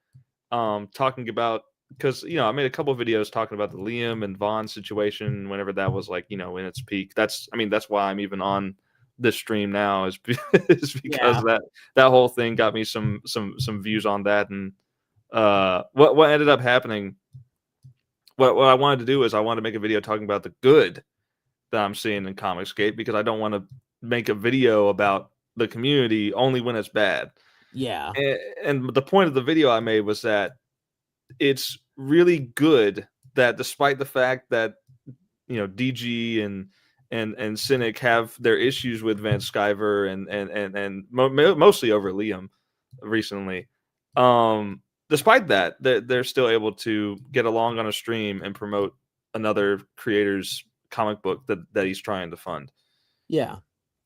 talking about, because I made a couple of videos talking about the Liam and Vaughn situation whenever that was like in its peak. That's why I'm even on this stream now is because that whole thing got me some views on that. And what ended up happening, what I wanted to do is I wanted to make a video talking about the good that I'm seeing in Comicsgate, because I don't want to make a video about the community only when it's bad. Yeah. And the point of the video I made was that it's really good that despite the fact that DG and Cynic have their issues with Van Skyver and mostly over Liam recently, despite that, they're still able to get along on a stream and promote another creator's comic book that he's trying to fund. Yeah.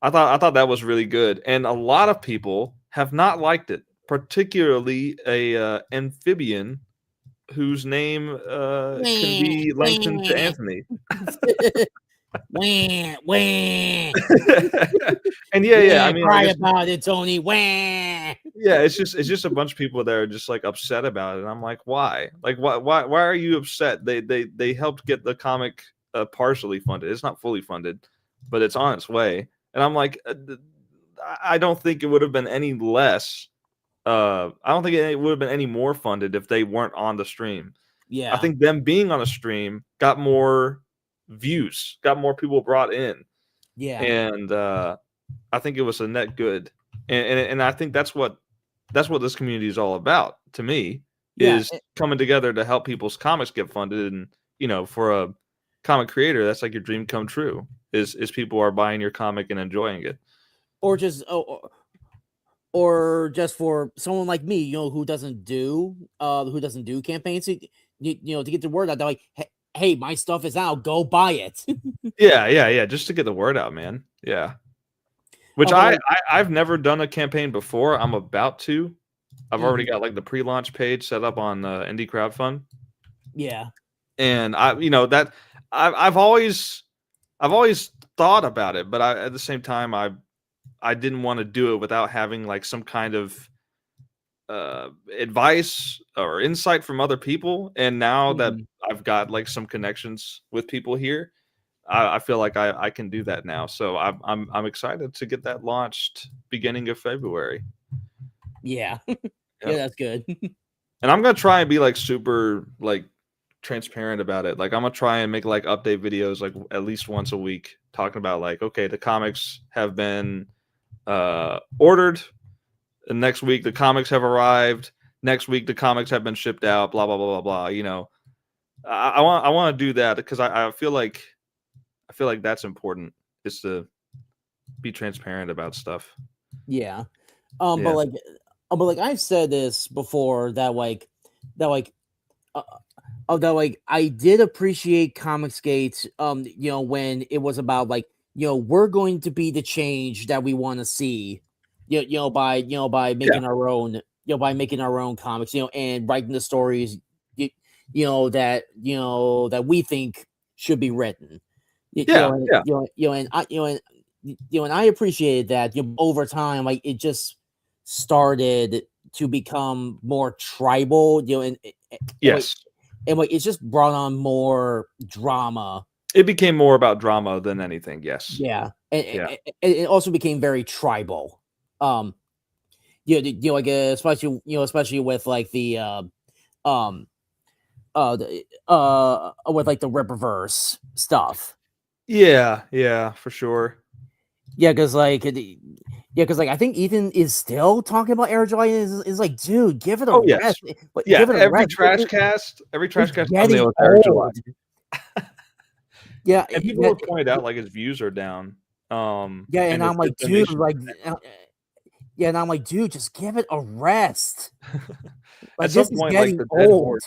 I thought that was really good, and a lot of people have not liked it, particularly a amphibian whose name can be lengthened to Anthony. Wah, wah. And yeah, I mean, cry about it, Tony. Wah. Yeah, it's just a bunch of people that are just like upset about it, and I'm like, why? Like, why are you upset? They helped get the comic partially funded. It's not fully funded, but it's on its way. And I'm like, I don't think it would have been any less. I don't think it would have been any more funded if they weren't on the stream. Yeah, I think them being on a stream got more views, got more people brought in. Yeah, and I think it was a net good. And I think that's what this community is all about. To me, is coming together to help people's comics get funded. And for a comic creator, that's like your dream come true. Is people are buying your comic and enjoying it, or just for someone like me, who doesn't do campaigns, to get the word out. They're like, hey, my stuff is out, go buy it. yeah, just to get the word out, man. Yeah, which I've never done a campaign before. I'm about to. I've already got like the pre-launch page set up on Indie Crowdfund. Yeah, and I've always thought about it, but at the same time, I didn't want to do it without having like some kind of advice or insight from other people. And now that I've got like some connections with people here, I feel like I can do that now. So I'm excited to get that launched beginning of February. Yeah, yeah, that's good. And I'm gonna try and be like super like transparent about it. Like I'm gonna try and make like update videos like at least once a week, talking about like, okay, the comics have been ordered, and next week the comics have arrived, next week the comics have been shipped out, blah blah blah blah blah. I want to do that because I feel like that's important, is to be transparent about stuff. Yeah. But I've said this before that I did appreciate Comicsgate, when it was about like, we're going to be the change that we want to see, by making our own by making our own comics, and writing the stories, that we think should be written. Yeah, yeah. And I appreciated that. Over time, like it just started to become more tribal. Yes. And it's just brought on more drama. It became more about drama than anything. Yes. Yeah, and it also became very tribal. Like especially with like the with like the Rippaverse stuff. Yeah, for sure. Yeah, because like I think Ethan is still talking about Eric July is like, dude, give it a rest. But yeah, give it a every rest. trash cast Getting old. Yeah, and people have pointed out like his views are down. Yeah, and I'm like, dude, like, yeah, and I'm like, dude, just give it a rest. Like, at some this point, is getting like the dead old.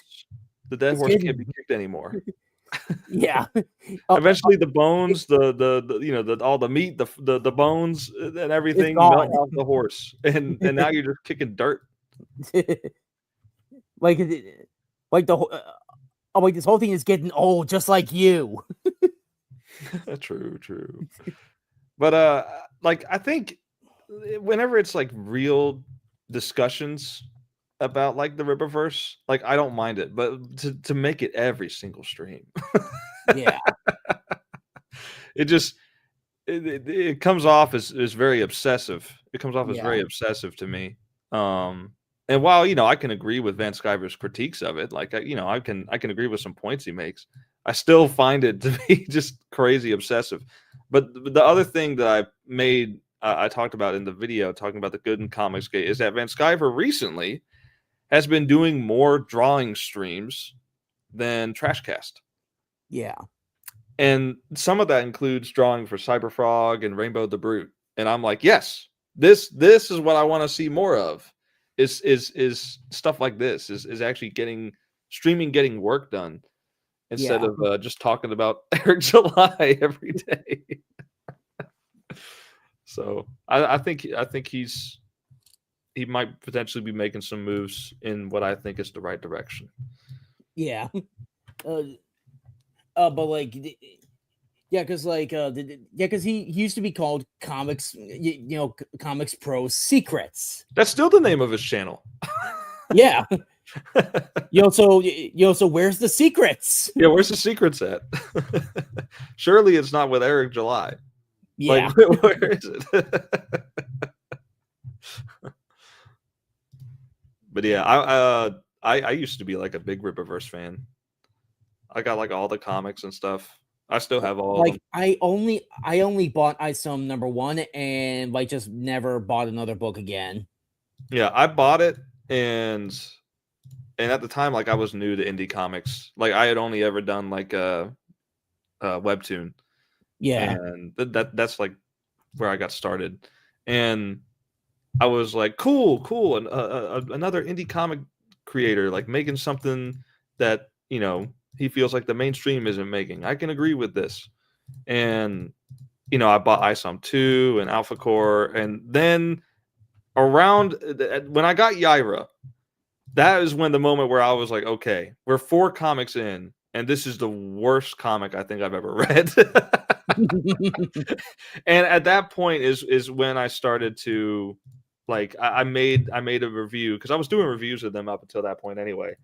horse, can't be kicked anymore. Yeah. Eventually, the bones, the all the meat, the bones and everything melt off the horse, and now you're just kicking dirt. like the like this whole thing is getting old, just like you. True. But like I think whenever it's like real discussions about like the Rippaverse, like I don't mind it, but to make it every single stream, yeah, it comes off as very obsessive. It comes off as Yeah. very obsessive to me. And while I can agree with Van Sciver's critiques of it, like I can agree with some points he makes, I still find it to be just crazy obsessive. But the other thing that I talked about in the video talking about the Good in Comics Gate is that Van Sciver recently has been doing more drawing streams than Trashcast. Yeah. And some of that includes drawing for Cyberfrog and Rainbow the Brute. And I'm like, yes, this is what I want to see more of. Is stuff like this is actually getting work done instead of just talking about Eric July every day. So I think he might potentially be making some moves in what I think is the right direction. Yeah. But like, because he used to be called Comics, Comics Pro Secrets. That's still the name of his channel. Yeah. So where's the secrets? Yeah, where's the secrets at? Surely it's not with Eric July. Yeah. Like, where is it? But yeah, I used to be like a big Rippaverse fan. I got like all the comics and stuff. I still have all of them. I only bought ISOM #1 and like just never bought another book again. Yeah, I bought it and at the time like I was new to indie comics. Like I had only ever done like a webtoon. Yeah. And that's like where I got started. And I was like, cool, and another indie comic creator like making something that he feels like the mainstream isn't making. I can agree with this. And I bought ISOM 2 and Alpha Core, and then around when I got Yaira, that is when the moment where I was like, okay, we're 4 comics in, and this is the worst comic I think I've ever read. And at that point is when I started to like I made a review because I was doing reviews of them up until that point anyway.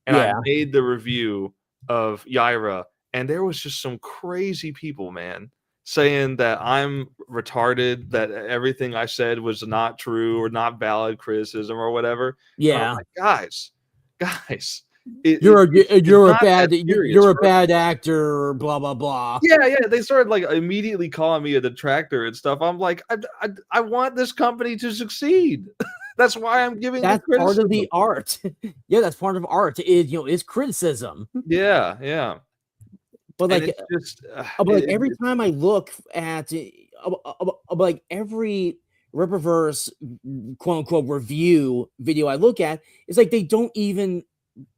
And I made the review of Yaira, and there was just some crazy people, man, saying that I'm retarded, that everything I said was not true or not valid criticism or whatever. Yeah. Like, guys, you're a bad actor, blah blah blah. Yeah. They started like immediately calling me a detractor and stuff. I'm like, I want this company to succeed. That's why I'm giving. That's part of the art. Yeah, that's part of art. Is criticism. Yeah. But like, every time I look at like every Rippaverse quote unquote review video I look at, it's like they don't even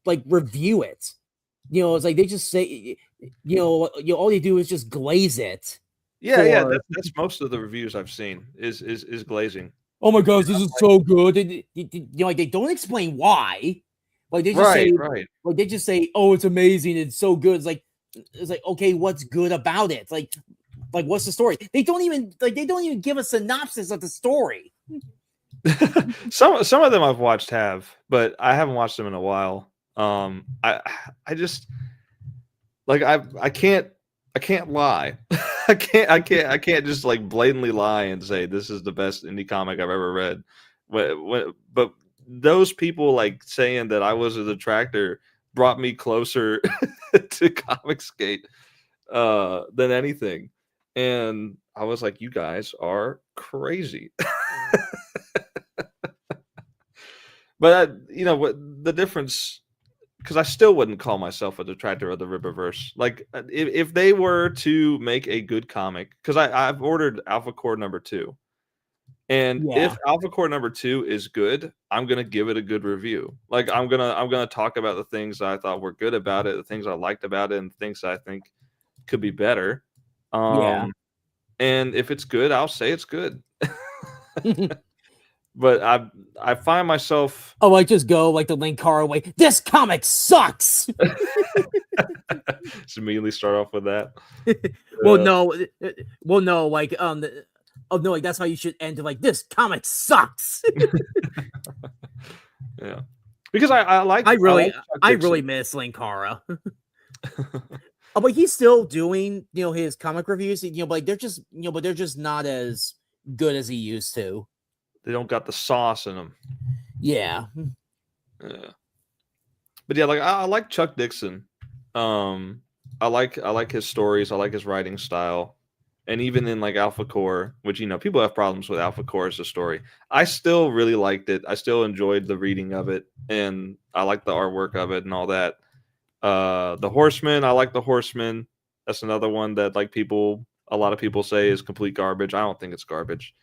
like review it. It's like they just say, all they do is just glaze it. Yeah. That's most of the reviews I've seen is glazing. oh my gosh, this is so good. Like they don't explain why. Like they just say, right. like they just say, oh, it's amazing, it's so good. It's like okay, what's good about it? Like what's the story? They don't even give a synopsis of the story. Some of them I've watched but I haven't watched them in a while. I just like I can't lie. I can't just like blatantly lie and say this is the best indie comic I've ever read. But those people like saying that I was a detractor brought me closer to Comicsgate than anything. And I was like, you guys are crazy. But you know what the difference, because I still wouldn't call myself a detractor of the Rippaverse. Like if they were to make a good comic, because I've ordered Alpha Core #2, and Yeah. if Alpha Core #2 is good, I'm gonna give it a good review. Like I'm gonna talk about the things that I thought were good about it, the things I liked about it, and things I think could be better. Yeah. And if it's good, I'll say it's good. But I find myself Oh, I just go like the Linkara way. This comic sucks. just immediately start off with that. Well, no, like oh no, like that's how you should end it. Like this comic sucks. Yeah, because I like I really Chuck Dixon. miss Linkara. Oh, but he's still doing his comic reviews. But they're just not as good as he used to. They don't got the sauce in them. Yeah. Yeah. But yeah, like I like Chuck Dixon. I like his stories. I like his writing style. And even in like Alpha Core, which people have problems with Alpha Core as a story, I still really liked it. I still enjoyed the reading of it, and I like the artwork of it and all that. The Horseman, I like the Horseman. That's another one that like a lot of people say is complete garbage. I don't think it's garbage.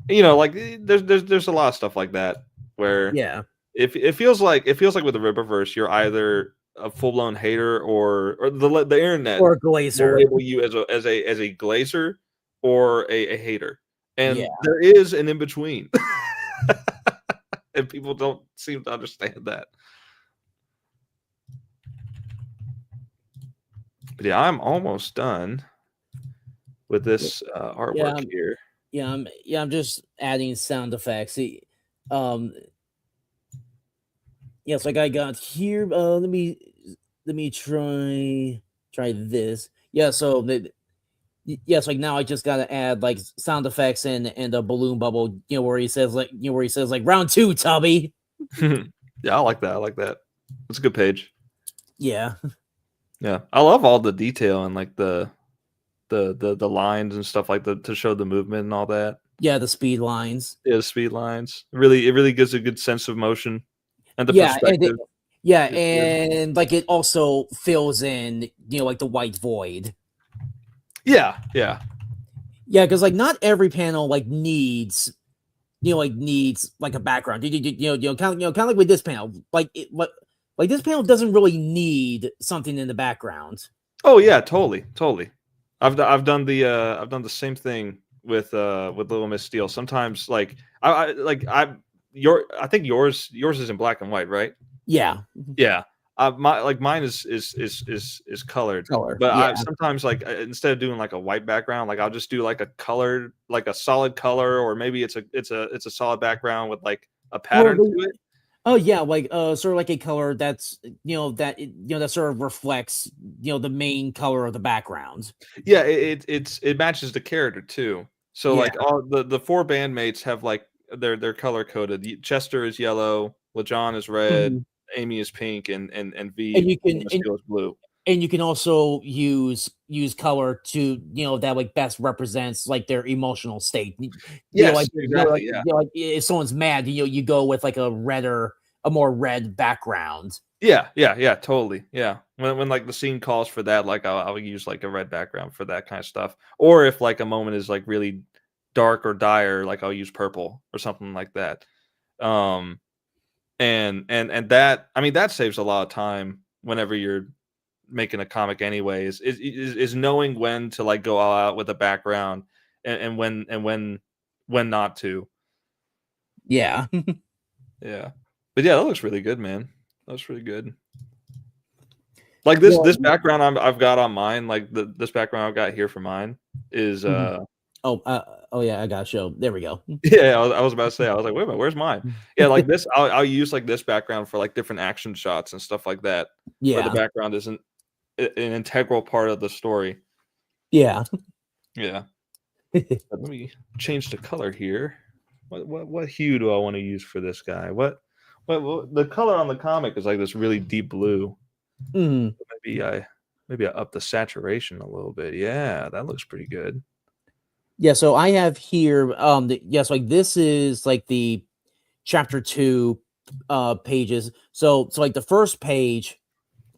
Like there's a lot of stuff like that where Yeah. if it feels like with the Rippaverse, you're either a full blown hater or the internet Or a will glazer. label you as a glazer or a hater, and Yeah. there is an in between, and people don't seem to understand that. But yeah, I'm almost done with this artwork here. I'm just adding sound effects. Yes, like I got here. Let me try this. Yeah, so yes, like now I just gotta add like sound effects and a balloon bubble. Where he says like round 2, Tubby. Yeah, I like that. It's a good page. Yeah. Yeah, I love all the detail and like the lines and stuff like that to show the movement and all that. Yeah, the speed lines. Yeah, the speed lines. It really gives a good sense of motion and the perspective. perspective. And like it also fills in, like the white void. Yeah. Because like not every panel like needs like a background. Kind of like with this panel. Like this panel doesn't really need something in the background. Oh yeah, totally. I've done the same thing with Little Miss Steel. Sometimes like I think yours is in black and white, right? Yeah. Yeah. Mine is colored. But yeah. I sometimes like instead of doing like a white background, like I'll just do like a colored, like a solid color, or maybe it's a solid background with like a pattern to it. Oh yeah, like sort of like a color that's that sort of reflects the main color of the background. Yeah, it matches the character too. So like all the 4 bandmates have like they're color coded. Chester is yellow, LeJohn is red, Amy is pink, and V is blue. And you can also use color to that like best represents like their emotional state. Yes, exactly. Like if someone's mad, you go with like a more red background. Yeah, totally. Yeah, when like the scene calls for that, like I'll use like a red background for that kind of stuff. Or if like a moment is like really dark or dire, like I'll use purple or something like that. And that, I mean, that saves a lot of time whenever you're making a comic anyways, is knowing when to like go all out with a background and when when not to. Yeah. Yeah, but yeah, that looks really good, man. That looks really good. Like this Well, this background I've got on mine, like this background I've got here for mine is oh yeah, I got show. There we go. yeah, I was about to say, I was like, wait a minute, where's mine? Yeah, like this, I'll use like this background for like different action shots and stuff like that. Where the Yeah. background isn't an integral part of the story. Yeah. Yeah. Let me change the color here. What hue do I want to use for this guy? What the color on the comic is like this really deep blue. Mhm. Maybe I up the saturation a little bit. Yeah, that looks pretty good. Yeah, so I have here yes, like this is like the chapter 2 pages. So like the first page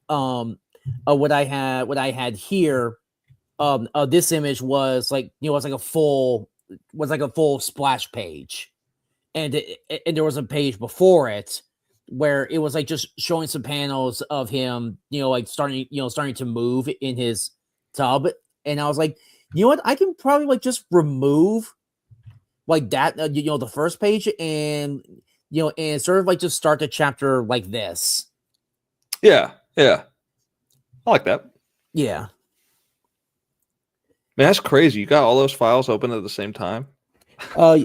what I had here this image was like, you know, was like a full splash page. And there was a page before it where it was like just showing some panels of him, you know, like starting to move in his tub. And I was like, you know what? I can probably like just remove like that, you know, the first page and, you know, and sort of like just start the chapter like this. Yeah, yeah. I like that. Yeah. Man, that's crazy. You got all those files open at the same time. Yeah,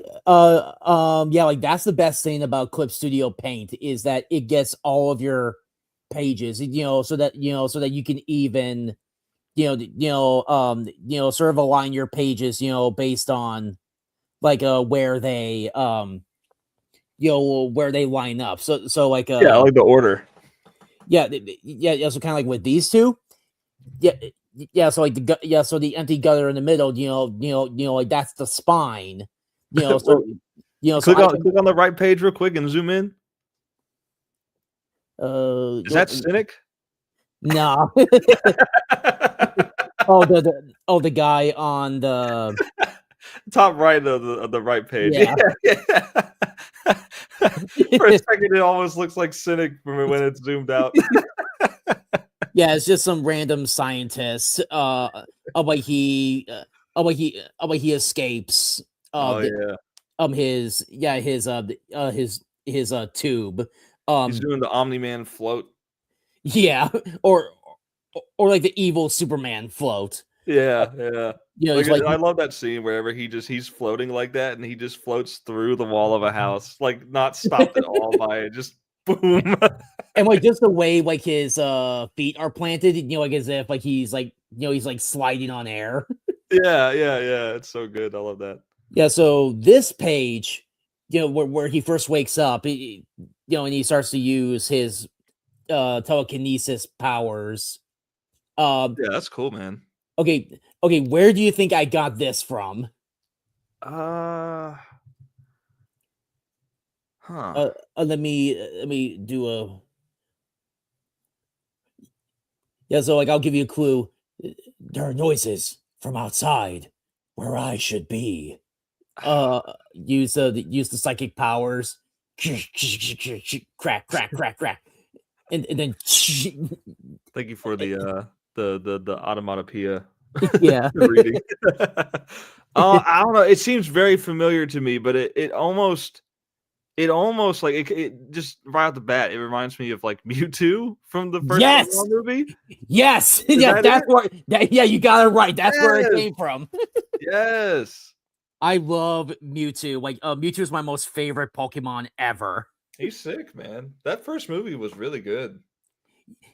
like that's the best thing about Clip Studio Paint is that it gets all of your pages, you know, so that you can even, sort of align your pages, you know, based on like where they where they line up. So like Yeah, I like the order. yeah, so kind of like with these two. Yeah, so like so the empty gutter in the middle, like that's the spine. So click on the right page real quick and zoom in. Is that Cynic? No. the guy on the top right of the right page. Yeah. For a second, it almost looks like Cynic when it's zoomed out. Yeah, it's just some random scientist. He escapes. His tube. He's doing the Omni-Man float. Yeah, or like the evil Superman float. Yeah. I love that scene wherever he's floating like that, and he just floats through the wall of a house, like not stopped at all by it, just boom. And like just the way like his feet are planted, like as if like he's like he's like sliding on air. Yeah, it's so good. I love that. Yeah, so this page, where he first wakes up, and he starts to use his telekinesis powers. Yeah, that's cool, man. Okay, where do you think I got this from? Let me do a. Yeah, so like I'll give you a clue. There are noises from outside where I should be. Use the psychic powers. Crack, and then. Thank you for the automatopoeia. Yeah. Reading. I don't know. It seems very familiar to me, but it almost like it just right off the bat, it reminds me of like Mewtwo from the first movie. Yes, yeah, that's where. Yeah, you got it right. That's where it came from. Yes, I love Mewtwo. Like Mewtwo is my most favorite Pokemon ever. He's sick, man. That first movie was really good.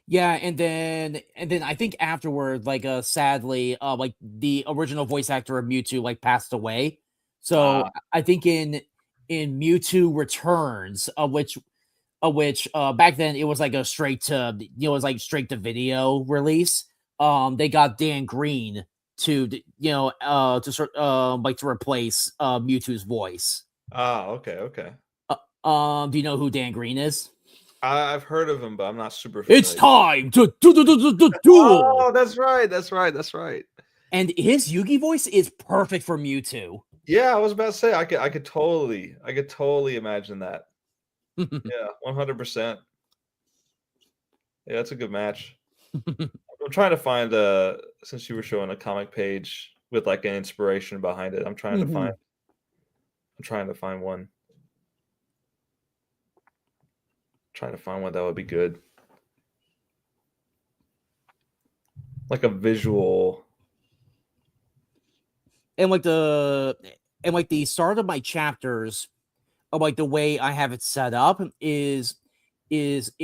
Yeah, and then I think afterward, like sadly, like the original voice actor of Mewtwo like passed away. So I think in Mewtwo Returns, which back then it was like a straight to video release. They got Dan Green to to replace Mewtwo's voice. Okay. Do you know who Dan Green is? I've heard of him, but I'm not super familiar. It's time to duel. Oh, that's right. And his Yugi voice is perfect for Mewtwo. Yeah, I was about to say I could totally imagine that. Yeah, 100%. Yeah, that's a good match. I'm trying to find since you were showing a comic page with like an inspiration behind it. I'm trying to find I'm trying to find one. Trying to find one that would be good. Like a visual. And like the start of my chapters, of like the way I have it set up is it's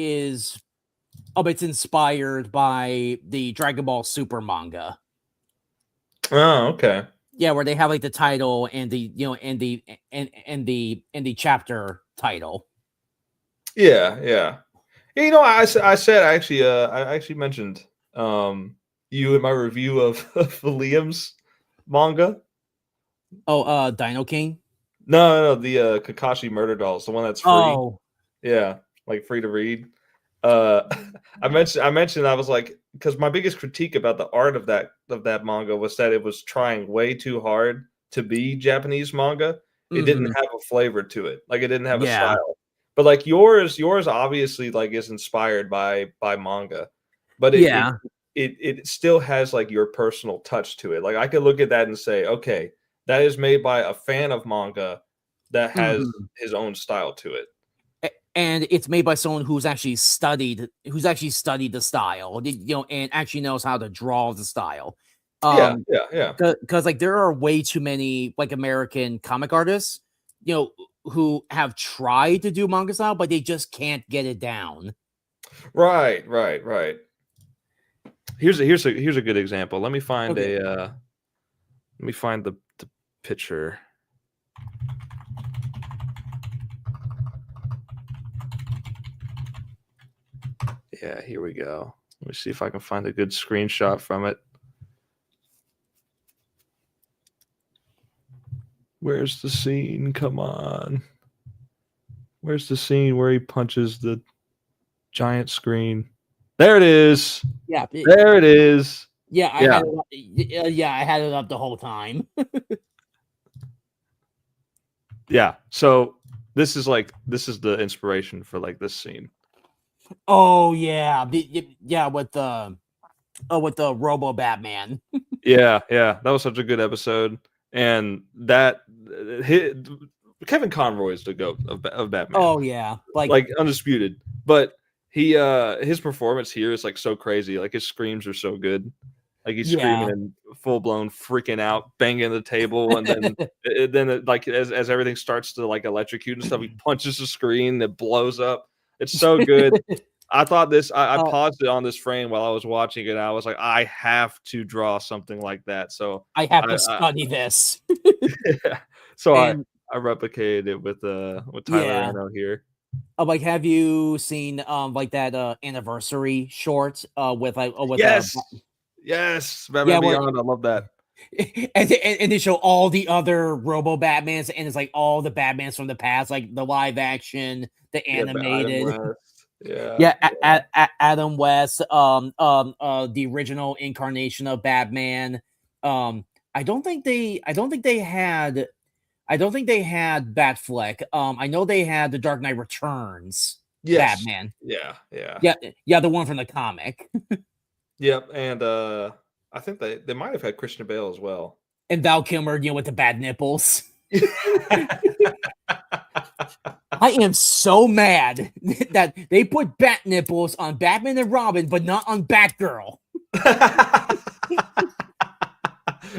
inspired by the Dragon Ball Super manga. Oh, okay. Yeah, where they have like the title and the and the chapter title. Yeah, yeah. You know, I actually mentioned you in my review of Liam's manga. Oh, Dino King. No, the Kakashi Murder Dolls, the one that's free. Oh, Yeah, like free to read. I mentioned I was like, because my biggest critique about the art of that manga was that it was trying way too hard to be Japanese manga. It didn't have a flavor to it. Like it didn't have a style. But like yours obviously like is inspired by manga. But it still has like your personal touch to it. Like I could look at that and say, okay, that is made by a fan of manga that has his own style to it. And it's made by someone who's actually studied the style, and actually knows how to draw the style. Yeah. Because like there are way too many like American comic artists, who have tried to do manga style, but they just can't get it down. Right. Here's a good example. Let me find the picture. Yeah, here we go. Let me see if I can find a good screenshot from it. Where's the scene? Come on. Where's the scene where he punches the giant screen? There it is. Yeah. There it is. Yeah, I had it up the whole time. Yeah. So this is the inspiration for like this scene. Oh yeah, with the Robo Batman. Yeah, that was such a good episode, and that Kevin Conroy is the GOAT of Batman. Oh yeah, like undisputed. But he his performance here is like so crazy. Like his screams are so good. Like he's screaming and full blown freaking out, banging the table, and then like as everything starts to like electrocute and stuff, he punches the screen, it blows up. It's so good. I thought I paused it on this frame while I was watching it. I was like, I have to draw something like that. So I have to study this. Yeah. So I replicated it with Tyler Anno here. Like, have you seen like that anniversary short with yes, Batman Beyond. I love that. And they show all the other Robo Batmans, and it's like all the Batmans from the past, like the live action, the animated. Adam West, the original incarnation of Batman. I don't think they had Batfleck. I know they had the Dark Knight Returns Batman. Yeah, the one from the comic. Yep, and I think they might have had Christian Bale as well. And Val Kilmer, with the bad nipples. I am so mad that they put bat nipples on Batman and Robin, but not on Batgirl.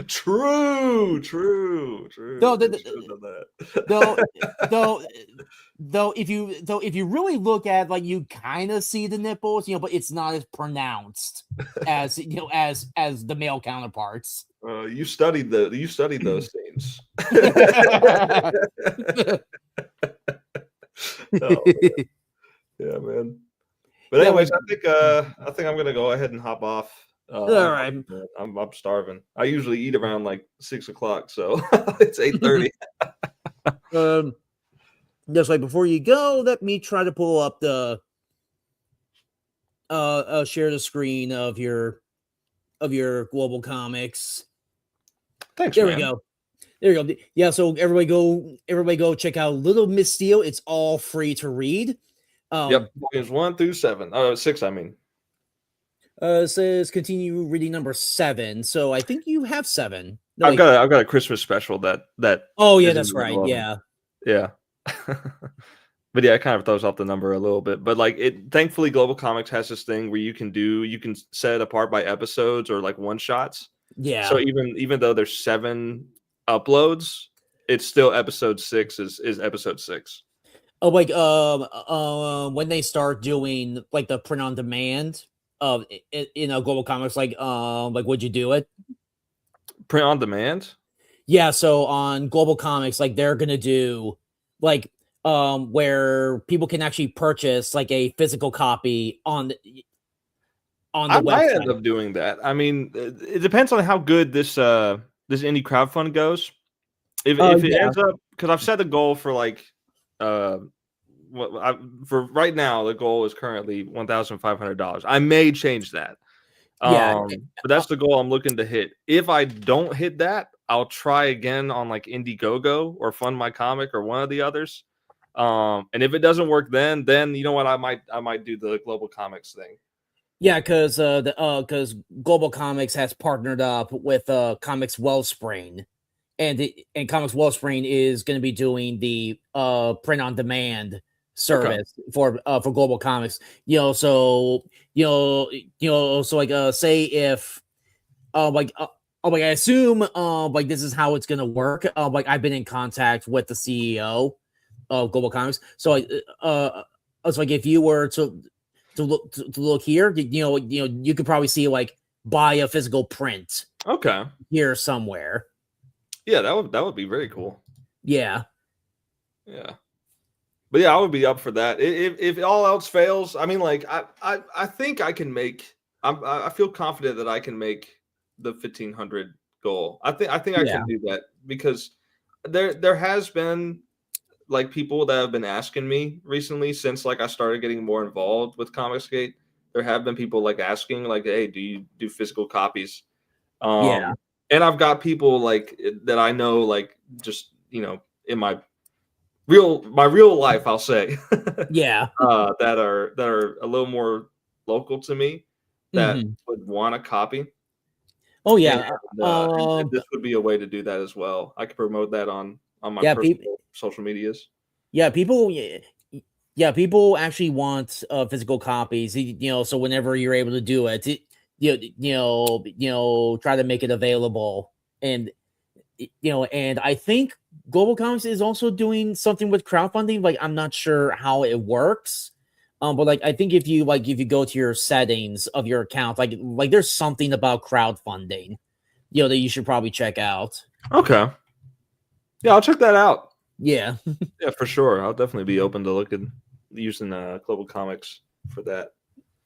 True. Though, if you really look at, like, you kind of see the nipples, but it's not as pronounced as as the male counterparts. You studied those scenes. Oh, man. Yeah, man. But anyways, I think I'm gonna go ahead and hop off. All right. I'm starving. I usually eat around like 6 o'clock, so it's 8:30. Just like before you go, let me try to pull up the share the screen of your Global Comics. Thanks. There we go. Yeah, so everybody go check out Little Miss Steel. It's all free to read. Yep, volumes 1 through 7. 6, I mean. It says continue reading number 7. So I think you have 7. No, I've got a Christmas special that. Oh yeah, that's right. Yeah. Yeah. But yeah, it kind of throws off the number a little bit. But like thankfully Global Comics has this thing where you can set it apart by episodes or like one shots. Yeah. So even though there's 7 uploads, it's still episode 6 is episode 6. Oh, like when they start doing like the print on demand of Global Comics, like would you do it? Print on demand? Yeah, so on Global Comics, like they're gonna do like where people can actually purchase like a physical copy on the I might website. end up doing that. I mean, it depends on how good this indie crowdfund goes. If it Yeah. ends up, because I've set the goal for like for right now, the goal is currently $1,500. I may change that. Yeah. But that's the goal I'm looking to hit. If I don't hit that, I'll try again on like Indiegogo or Fund My Comic or one of the others. And if it doesn't work, then you know what, I might do the Global Comics thing. Yeah, because Global Comics has partnered up with Comics Wellspring, and Comics Wellspring is going to be doing the print on demand service for Global Comics. So like say if I assume like this is how it's going to work. Like I've been in contact with the CEO of Global Comics, so it's like if you were to look here, you could probably see like buy a physical print. Okay. Here somewhere. Yeah, that would be very cool. Yeah. Yeah. But yeah, I would be up for that. If all else fails, I mean, like I think I can make. I feel confident that I can make the 1,500 goal. I think I can do that because there has been like people that have been asking me recently since like I started getting more involved with Comicsgate. There have been people like asking like, hey, do you do physical copies? Yeah. And I've got people like that I know, like just in my real life, I'll say, Yeah. that are a little more local to me that would want a copy. Oh yeah. And this would be a way to do that as well. I could promote that on my personal social medias. Yeah, people actually want physical copies. So whenever you're able to do it, try to make it available. And and I think Global Comics is also doing something with crowdfunding. Like I'm not sure how it works. But like I think if you go to your settings of your account, like there's something about crowdfunding, that you should probably check out. Okay. Yeah, I'll check that out. Yeah. Yeah, for sure. I'll definitely be open to using Global Comics for that.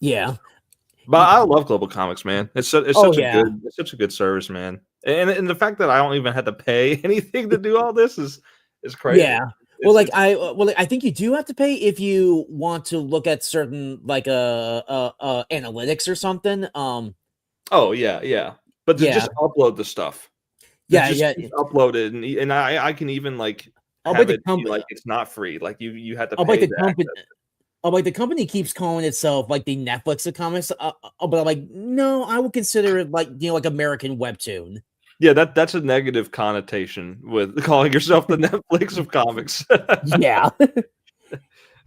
Yeah. But I love Global Comics, man. It's such a good service, man. And the fact that I don't even have to pay anything to do all this is crazy. Yeah. I think you do have to pay if you want to look at certain like analytics or something. Oh yeah. But to just upload the stuff. Upload it and I can even like have it like it's not free. Like you had to pay the company keeps calling itself like the Netflix of comics. But I'm like, no, I would consider it like like American Webtoon. Yeah, that's a negative connotation with calling yourself the Netflix of comics. Yeah.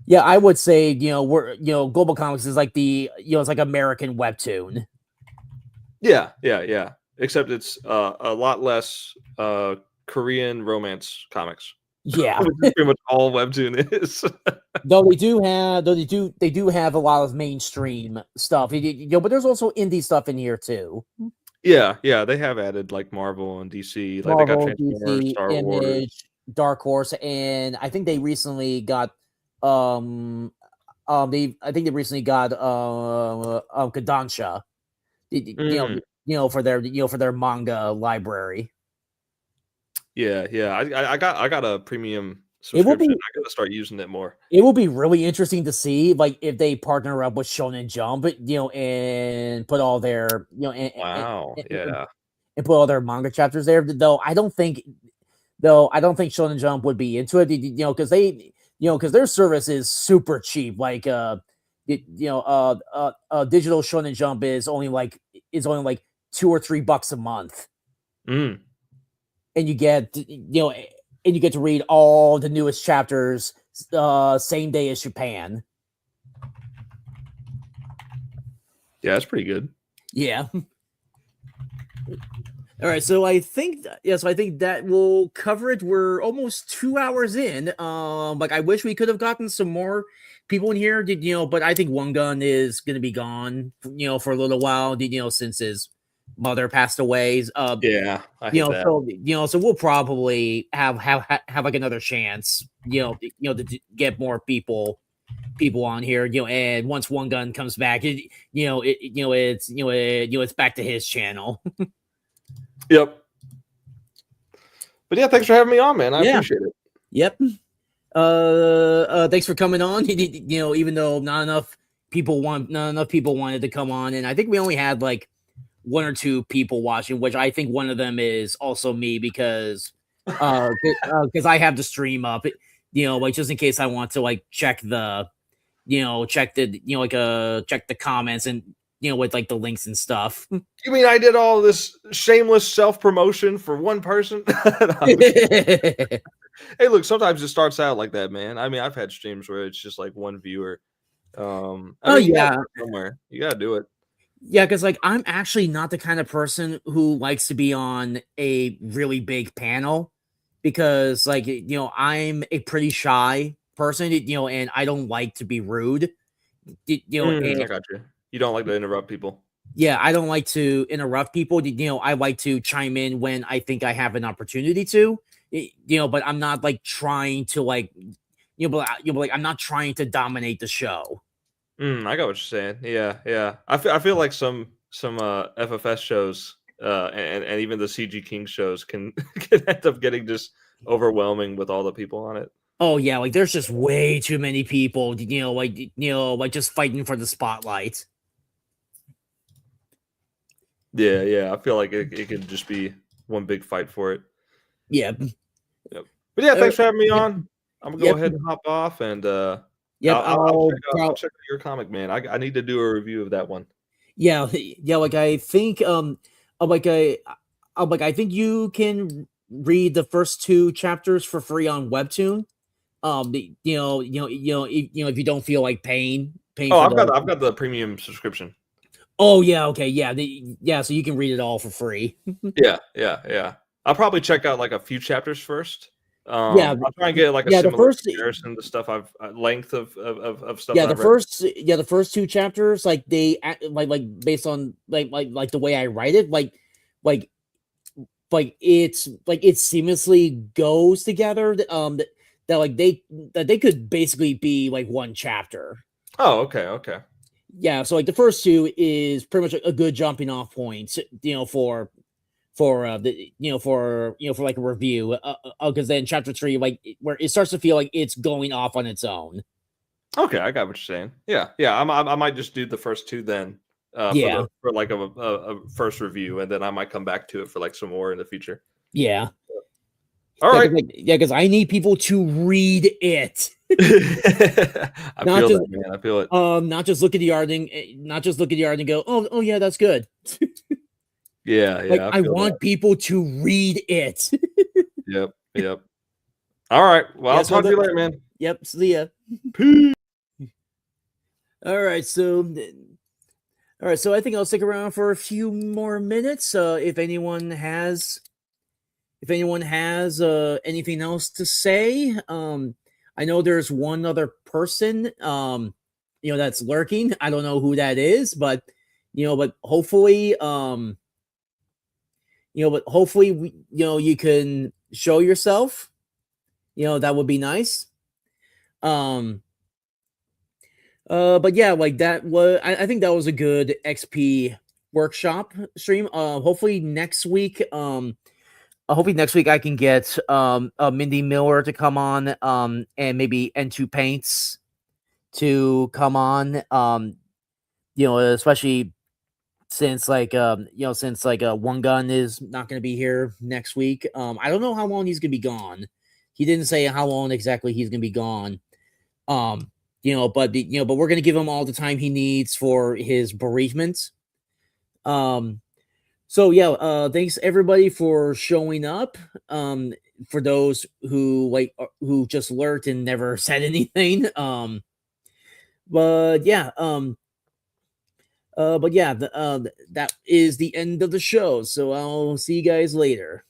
Yeah, I would say, we're Global Comics is like it's like American Webtoon. Yeah. Except it's a lot less Korean romance comics. Yeah. Which is pretty much all Webtoon is. Though they do have a lot of mainstream stuff. But there's also indie stuff in here too. Yeah, they have added like Marvel and DC, like Marvel, they got Transformers, DC, Star Image, Wars, Dark Horse, and I think they recently got Kodansha, for their manga library. Yeah. I got a premium subscription. I gotta start using it more. It will be really interesting to see, like, if they partner up with Shonen Jump, and put all their, and put all their manga chapters there. Though I don't think Shonen Jump would be into it, because because their service is super cheap. Like, digital Shonen Jump is only like $2 or $3 a month. Mm. And you get, and you get to read all the newest chapters same day as Japan. Yeah, that's pretty good. Yeah. All right, so I think that will cover it. We're almost 2 hours in. Like I wish we could have gotten some more people in here, but I think One Gun is going to be gone, for a little while, since his mother passed away. Yeah, I hate that. So we'll probably have like another chance, to get more people on here, and once One Gun comes back, it's back to his channel. Yep. But yeah, thanks for having me on, man. I appreciate it. Yep. Thanks for coming on. Even though not enough people wanted to come on, and I think we only had like 1 or 2 people watching, which I think one of them is also me because I have the stream up, like just in case I want to like check the comments and with like the links and stuff. You mean I did all this shameless self-promotion for one person? Hey, look, sometimes it starts out like that, man. I mean, I've had streams where it's just like one viewer. Yeah. Somewhere. You gotta do it. Yeah, because like I'm actually not the kind of person who likes to be on a really big panel because like I'm a pretty shy person, and I don't like to be rude. I got you. You don't like to interrupt people. Yeah, I don't like to interrupt people. I like to chime in when I think I have an opportunity to. But I'm not like trying to like, like I'm not trying to dominate the show. I got what you're saying. Yeah. I feel like some FFS shows and even the CG King shows can end up getting just overwhelming with all the people on it. Oh yeah, like there's just way too many people, like just fighting for the spotlight. Yeah. I feel like it could just be one big fight for it. Yeah. Yep. But yeah, thanks for having me on. I'm gonna go ahead and hop off and I'll check out your comic, man. I need to do a review of that one. Yeah. Like I think I think you can read the first 2 chapters for free on Webtoon. If you don't feel like paying. Oh, I've got the premium subscription. Oh yeah, okay, yeah, so you can read it all for free. Yeah. I'll probably check out like a few chapters first. I'll try and get like a similar comparison to stuff I've length of stuff. Yeah, the first 2 chapters, like they like based on like the way I write it, like it seamlessly goes together. That they could basically be like one chapter. Oh, okay. Yeah, so like the first 2 is pretty much a good jumping off point, for like a review, because then chapter 3, like where it starts to feel like it's going off on its own. Okay, I got what you're saying. Yeah. I might just do the first 2 then. For like a first review, and then I might come back to it for like some more in the future. Yeah. All right. Because I need people to read it. I feel it. Not just look at the art and go, oh yeah, that's good. Yeah. I want people to read it. Yep. All right. Well, I'll talk to you later, man. Yep. See ya. Peace. All right. So I think I'll stick around for a few more minutes. If anyone has anything else to say, I know there's one other person, that's lurking. I don't know who that is, but hopefully, you can show yourself. That would be nice. But yeah, like that was, I think that was a good XP workshop stream. Hopefully next week I can get Mindy Miller to come on, and maybe N2 Paints to come on. Especially since One Gun is not going to be here next week. I don't know how long he's going to be gone. He didn't say how long exactly he's going to be gone. But we're going to give him all the time he needs for his bereavement. So yeah, thanks everybody for showing up. for those who who just lurked and never said anything. But yeah, that is the end of the show. So I'll see you guys later.